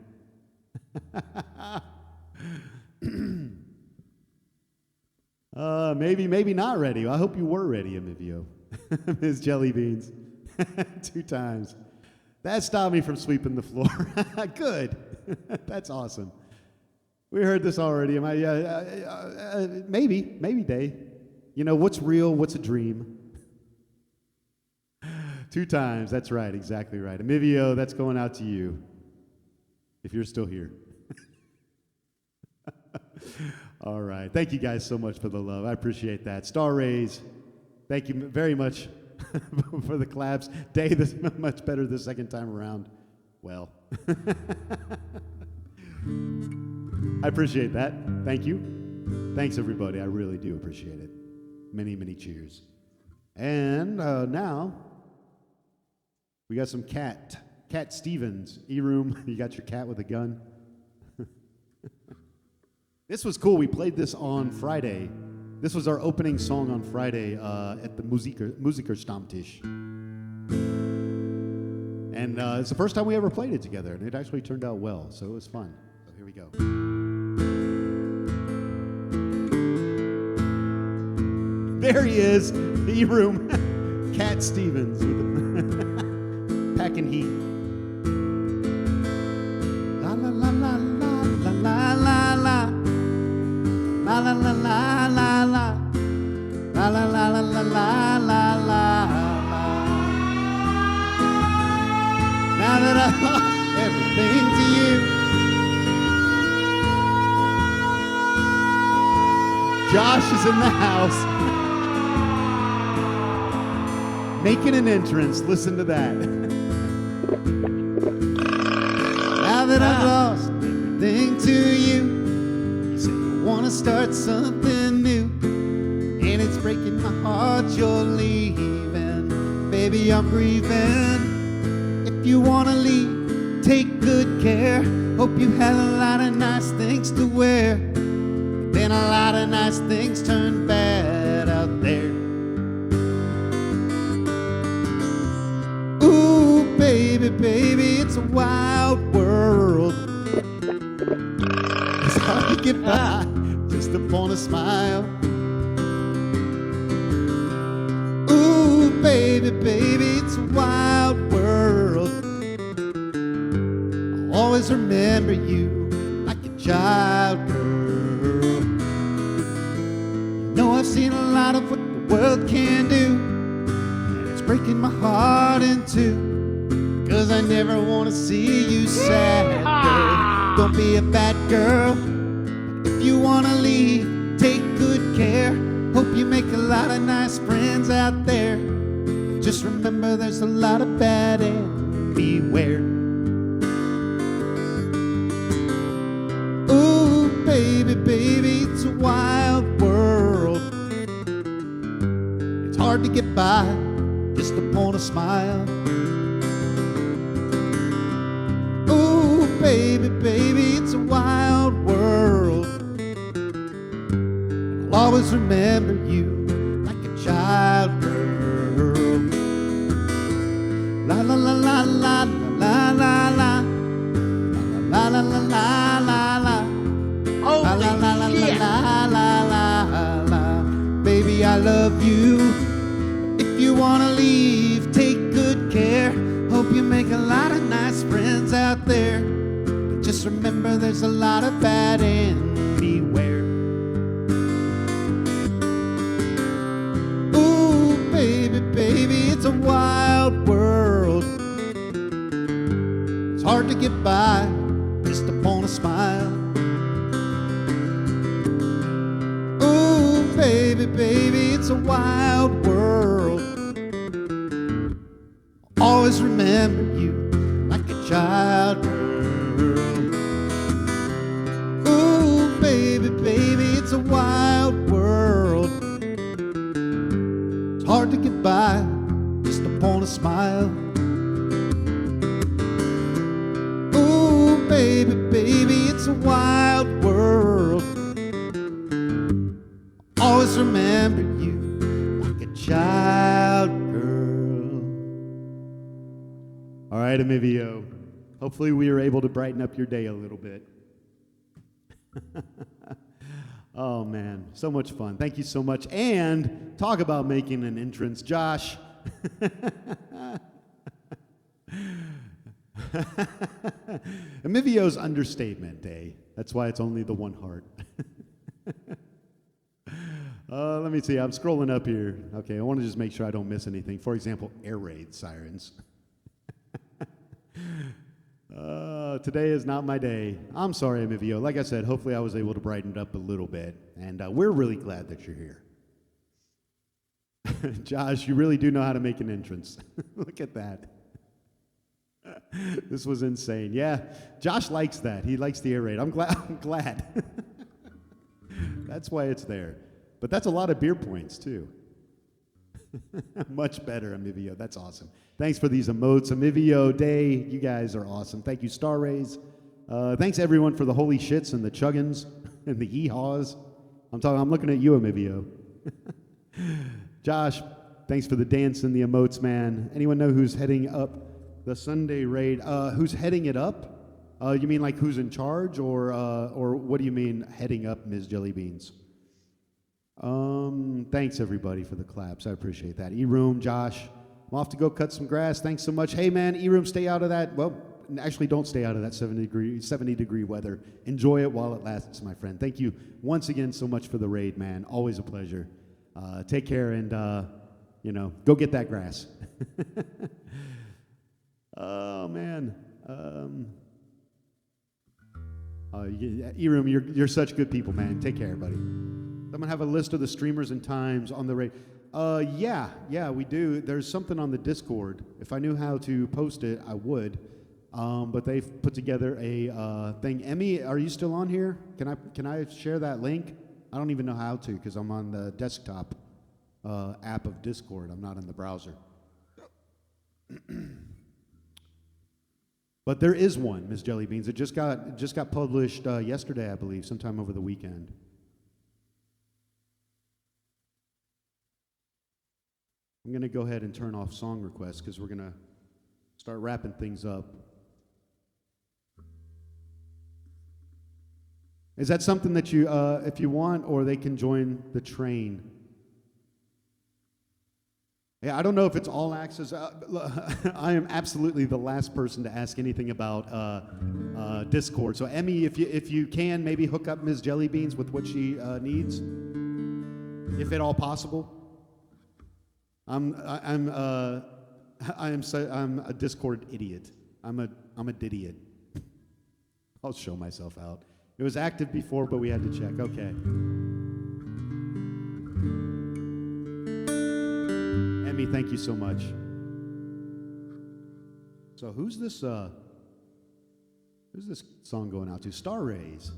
Maybe not ready. I hope you were ready, Amivio. Ms. Jelly Beans. 2 times. That stopped me from sweeping the floor. Good. That's awesome. We heard this already. Am I? Maybe Day. You know, what's real? What's a dream? 2 times. That's right. Exactly right. Amivio, that's going out to you. If you're still here. All right. Thank you guys so much for the love. I appreciate that. Star Rays, thank you very much for the claps. Day, this much better the second time around. Well, I appreciate that. Thank you. Thanks, everybody. I really do appreciate it. Many, many cheers. And now, we got some Cat Stevens. E-Room, you got your cat with a gun? This was cool. We played this on Friday. This was our opening song on Friday at the Musiker Stammtisch. And it's the first time we ever played it together, and it actually turned out well, so it was fun. So here we go. There he is, E-Room, Cat Stevens, with packing heat. La la la la la la la la la. La la la la la la. La la la la la la la la. Now that I've lost everything to you, Josh is in the house. Making an entrance. Listen to that. Now that I've lost everything to you, you say you want to start something new, and it's breaking my heart you're leaving. Baby, I'm grieving. If you want to leave, take good care. Hope you have a lot of nice things to wear, but then a lot of nice things turn bad out there. Baby, it's a wild world. It's hard to get by just upon a smile. Ooh, baby, it's a wild world. I'll always remember you like a child girl. You know I've seen a lot of what the world can do, and it's breaking my heart in two. 'Cause I never want to see you sad, girl. Don't be a bad girl. If you want to leave, take good care. Hope you make a lot of nice friends out there. Just remember there's a lot of bad and beware. Ooh, baby, it's a wild world. It's hard to get by by just upon a smile. Ooh, baby, baby, it's a wild world. And I'll always remember you like a child girl. La la la la la la la la la la la la la la. Holy La la la la shit. la la la la. Baby, I love you. If you wanna leave, take good care. Hope you make a lot of nice friends out there. But just remember, there's a lot of bad anywhere. Ooh, baby, baby, it's a wild world. It's hard to get by just upon a smile. Ooh, baby, baby, it's a wild world. Always remember you like a child girl. Ooh, baby, baby, it's a wild world. It's hard to get by just upon a smile. Ooh, baby, baby, it's a wild world. Always remember you like a child girl. All right, Emivio. Hopefully we were able to brighten up your day a little bit. Oh, man, so much fun. Thank you so much. And talk about making an entrance, Josh. Emivio's understatement day. That's why it's only the one heart. Let me see. I'm scrolling up here. Okay, I want to just make sure I don't miss anything. For example, air raid sirens. Today is not my day. I'm sorry, Emivio. Like I said, hopefully I was able to brighten it up a little bit. And we're really glad that you're here. Josh, you really do know how to make an entrance. Look at that. This was insane. Yeah, Josh likes that. He likes the air raid. I'm glad. That's why it's there. But that's a lot of beer points, too. Much better, Emivio. That's awesome. Thanks for these emotes. Emivio Day, you guys are awesome. Thank you, Star Rays. Thanks, everyone, for the holy shits and the chuggins and the hee-haws. I'm looking at you, Emivio. Josh, thanks for the dance and the emotes, man. Anyone know who's heading up the Sunday raid? Who's heading it up? You mean like who's in charge, or what do you mean heading up, Ms. Jellybeans? Thanks everybody for the claps. I appreciate that. E-Room, Josh, I'm off to go cut some grass. Thanks so much. Hey man, E-Room, stay out of that. Well, actually don't stay out of that 70 degree weather. Enjoy it while it lasts, my friend. Thank you once again so much for the raid, man. Always a pleasure. Take care and, go get that grass. Oh man. E-Room, you're such good people, man. Take care, buddy. I'm going to have a list of the streamers and times on the raid. Yeah, we do. There's something on the Discord. If I knew how to post it, I would. But they've put together a thing. Emmy, are you still on here? Can I share that link? I don't even know how to because I'm on the desktop app of Discord. I'm not in the browser. But there is one, Ms. Jellybeans. It just got published yesterday, I believe, sometime over the weekend. I'm going to go ahead and turn off song requests because we're going to start wrapping things up. Is that something that you, if you want, or they can join the train? Yeah, I don't know if it's all access. I am absolutely the last person to ask anything about Discord. So Emmy, if you can, maybe hook up Ms. Jellybeans with what she needs, if at all possible. I'm a Discord idiot. I'm a didiot. I'll show myself out. It was active before, but we had to check. Okay. Emmy, thank you so much. So who's this song going out to? Star Rays.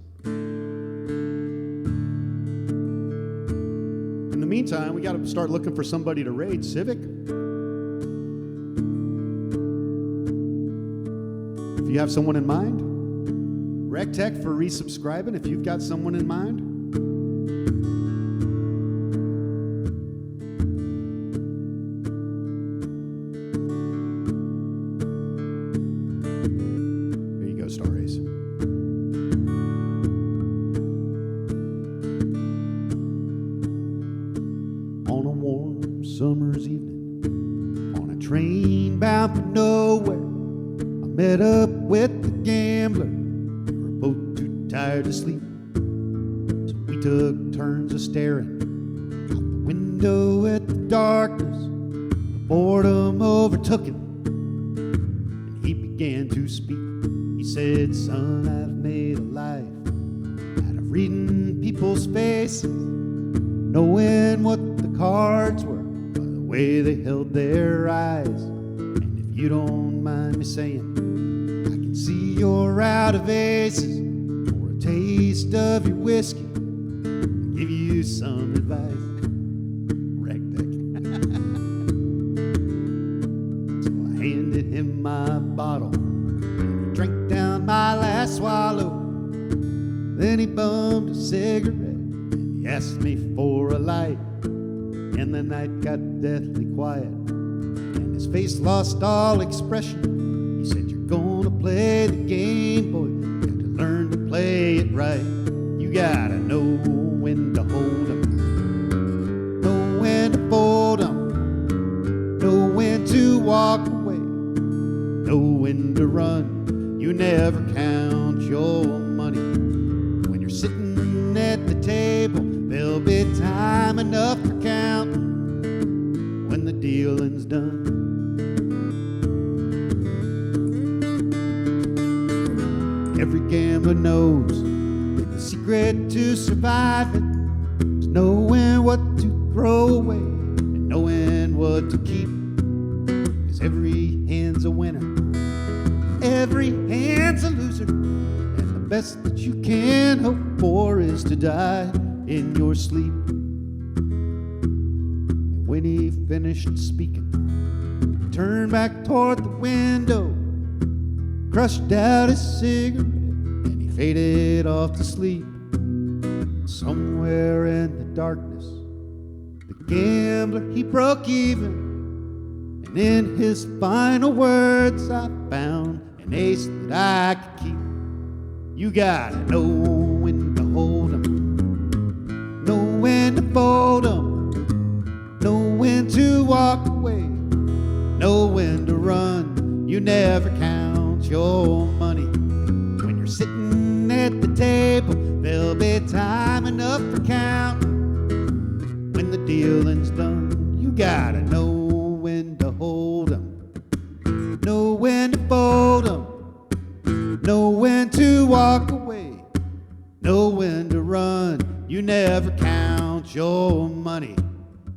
In the meantime, we got to start looking for somebody to raid. Civic? If you have someone in mind. RecTech for resubscribing, if you've got someone in mind. There you go, Star Ace. On a warm summer's evening, on a train bound for nowhere, I met up with the gambler. We were both too tired to sleep, so we took turns of staring out the window at the darkness. The boredom overtook him, and he began to speak. He said, "Son, I've made a life out of reading people's faces, knowing what the cards were by the way they held their eyes. And if you don't mind me saying, I can see you're out of aces. For a taste of your whiskey, I'll give you some advice." RecTech. So I handed him my bottle, and he drank down my last swallow. Then he bummed a cigarette, and he asked me for a light. And the night got deathly quiet, and his face lost all expression. He said, "You're gonna play the game, boy. You got to learn to play it right. You gotta know when to hold 'em, know when to fold 'em, know when to walk away, know when to run. You never count your money. When you're sitting at the table, there'll be time enough for counting when the dealing's done." Every gambler knows the secret to surviving is knowing what to throw away and knowing what to keep. 'Cause every hand's a winner, every hand's a loser, and the best that you can hope for is to die in your sleep. And when he finished speaking, he turned back toward the window, crushed out his cigarette, and he faded off to sleep. Somewhere in the darkness, the gambler, he broke even, and in his final words, I found an ace that I could keep. You gotta know when to hold 'em, know when to fold 'em, know when to walk away, know when to run. You never count your money. When you're sitting at the table, there'll be time enough for counting when the dealing's done. You gotta know when to hold 'em, know when to fold 'em, know when to walk away, know when to run. You never count your money.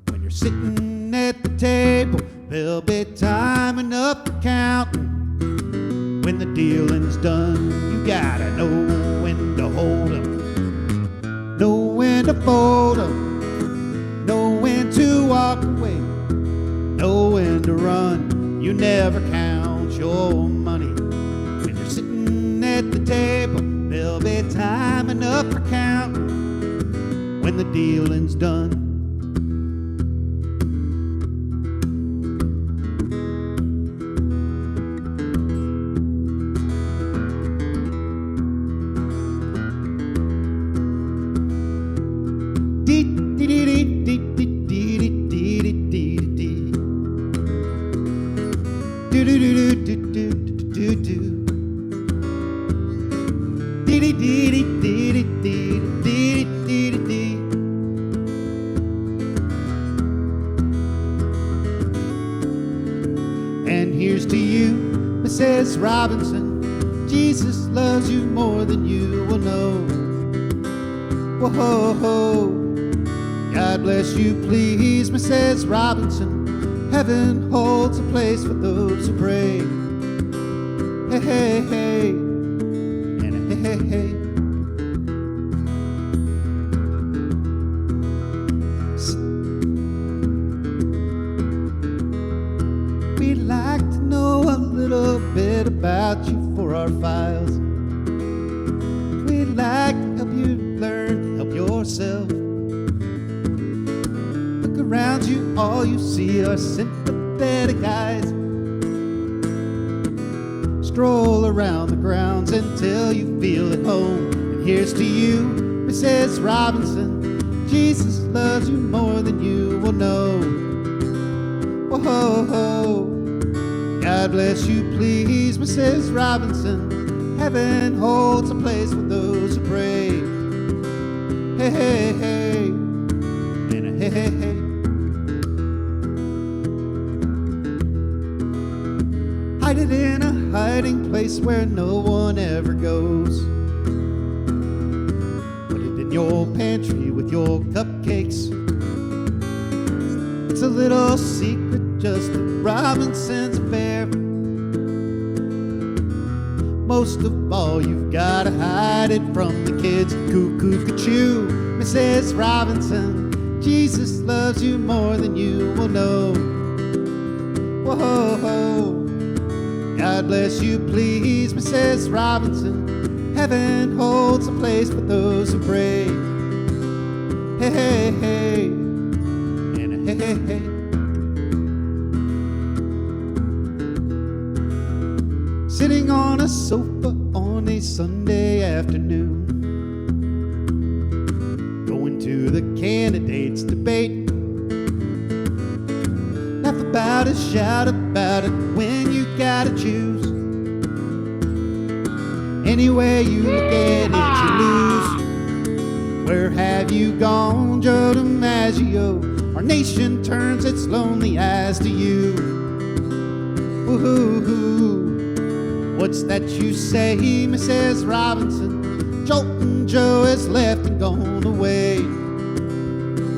When you're sitting at the table, there'll be time enough for counting when the dealing's done. You gotta know when to hold 'em, know when to fold 'em, know when to walk away, know when to run. You never count your money. When you're sitting at the table, there'll be time enough for counting when the dealing's done. And here's to you, Mrs. Robinson. Jesus loves you more than you will know. Whoa, God bless you, please, Mrs. Robinson. Heaven holds a place for those who pray. Hey, hey, hey, and hey, hey, hey. about you for our files. We'd like to help you learn, help yourself. Look around you, all you see are sympathetic eyes. Stroll around the grounds until you feel at home. And here's to you, Mrs. Robinson. Jesus loves you more than you will know. Whoa, God bless you, please, Mrs. Robinson. Heaven holds a place for those who pray. Hey, hey, hey, and a hey, hey, hey. Hide it in a hiding place where no one ever goes. Put it in your pantry with your cupcakes. It's a little secret, just a Robinson's affair. Most of all, you've gotta hide it from the kids. Cuckoo, cuckoo, Mrs. Robinson. Jesus loves you more than you will know. Whoa, God bless you, please, Mrs. Robinson. Heaven holds a place for those who pray. Hey, hey, hey, and a hey, hey, hey. Sitting on a sofa on a Sunday afternoon, going to the candidates' debate. Laugh about it, shout about it when you gotta choose. Any way you look at it, you lose. Where have you gone, Joe DiMaggio? Our nation turns its lonely eyes to you. Woo-hoo-hoo. What's that you say, Mrs. Robinson? Joltin' Joe has left and gone away.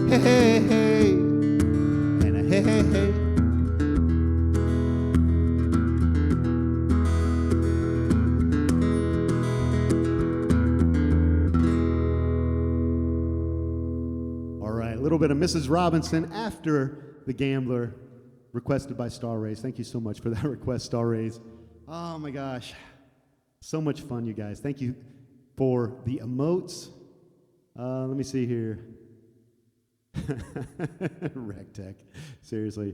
Hey, hey, hey, and a hey, hey, hey. All right, a little bit of Mrs. Robinson after The Gambler, requested by Star Rays. Thank you so much for that request, Star Rays. Oh my gosh, so much fun, you guys. Thank you for the emotes. Let me see here. Rectech, seriously.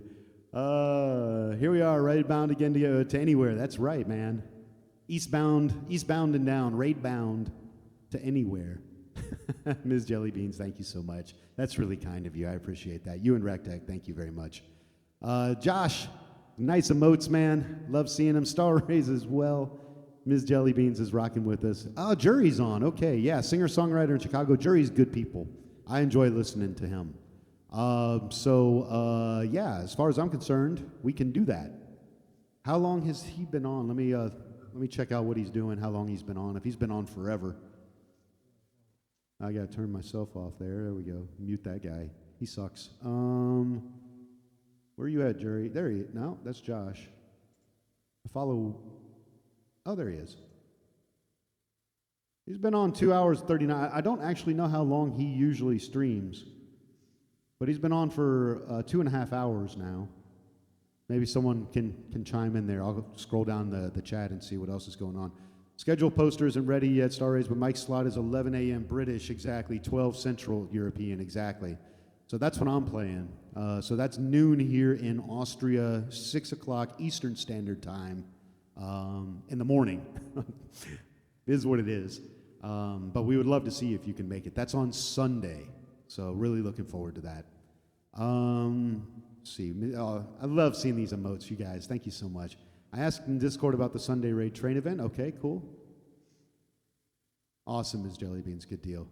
Here we are, raid-bound again to go to anywhere. That's right, man. Eastbound and down, raid-bound to anywhere. Ms. Jellybeans, thank you so much. That's really kind of you. I appreciate that. You and Rectech, thank you very much. Josh. Nice emotes, man. Love seeing them. Star Rays as well. Ms. Jellybeans is rocking with us. Oh, Jury's on. Okay, yeah, singer-songwriter in Chicago. Jury's good people. I enjoy listening to him. Yeah, as far as I'm concerned, we can do that. How long has he been on? Let me check out what he's doing, how long he's been on. If he's been on forever. I got to turn myself off there. There we go. Mute that guy. He sucks. Where are you at, Jerry? There he is. No, that's Josh. I follow. Oh, there he is. He's been on 2 hours, 39. I don't actually know how long he usually streams, but he's been on for 2.5 hours now. Maybe someone can chime in there. I'll scroll down the chat and see what else is going on. Schedule poster isn't ready yet, Star Rays, but Mike's slot is 11 a.m. British, exactly, 12 Central European, exactly. So that's what I'm playing. So that's noon here in Austria, 6 o'clock Eastern Standard Time in the morning. It is what it is. But we would love to see if you can make it. That's on Sunday. So really looking forward to that. Let's see. I love seeing these emotes, you guys. Thank you so much. I asked in Discord about the Sunday Raid Train event. Okay, cool. Awesome, Ms. Jellybeans. Good deal.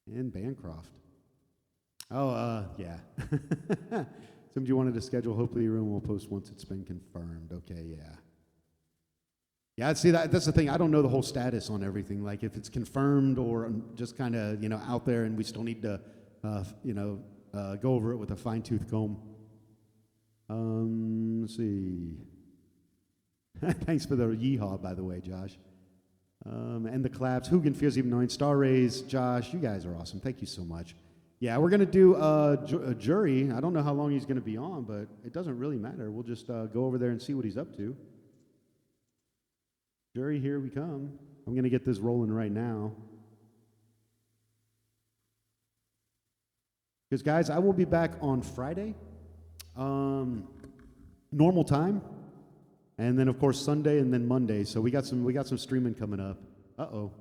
And Bancroft. Oh, yeah. Some of you wanted to schedule. Hopefully your room will post once it's been confirmed. Okay, yeah. Yeah, see, that's the thing. I don't know the whole status on everything. Like if it's confirmed or just kind of, out there and we still need to, go over it with a fine-tooth comb. Let's see. Thanks for the yeehaw, by the way, Josh. And the claps. Hugin feels even annoying. Star Rays, Josh, you guys are awesome. Thank you so much. Yeah, we're going to do a jury. I don't know how long he's going to be on, but it doesn't really matter. We'll just go over there and see what he's up to. Jury, here we come. I'm going to get this rolling right now. Because, guys, I will be back on Friday, normal time, and then, of course, Sunday and then Monday. So we got some streaming coming up. Uh-oh.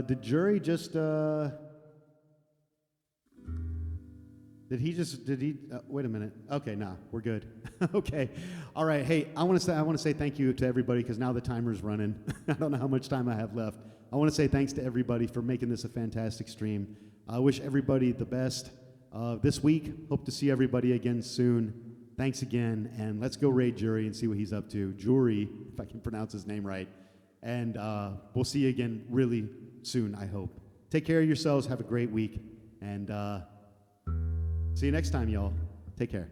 Did Jury just, did he, wait a minute. Okay, nah, we're good. Okay. All right, hey, I want to say thank you to everybody because now the timer's running. I don't know how much time I have left. I want to say thanks to everybody for making this a fantastic stream. I wish everybody the best this week. Hope to see everybody again soon. Thanks again, and let's go raid Jury and see what he's up to. Jury, if I can pronounce his name right. And we'll see you again really soon, I hope. Take care of yourselves. Have a great week. And see you next time, y'all. Take care.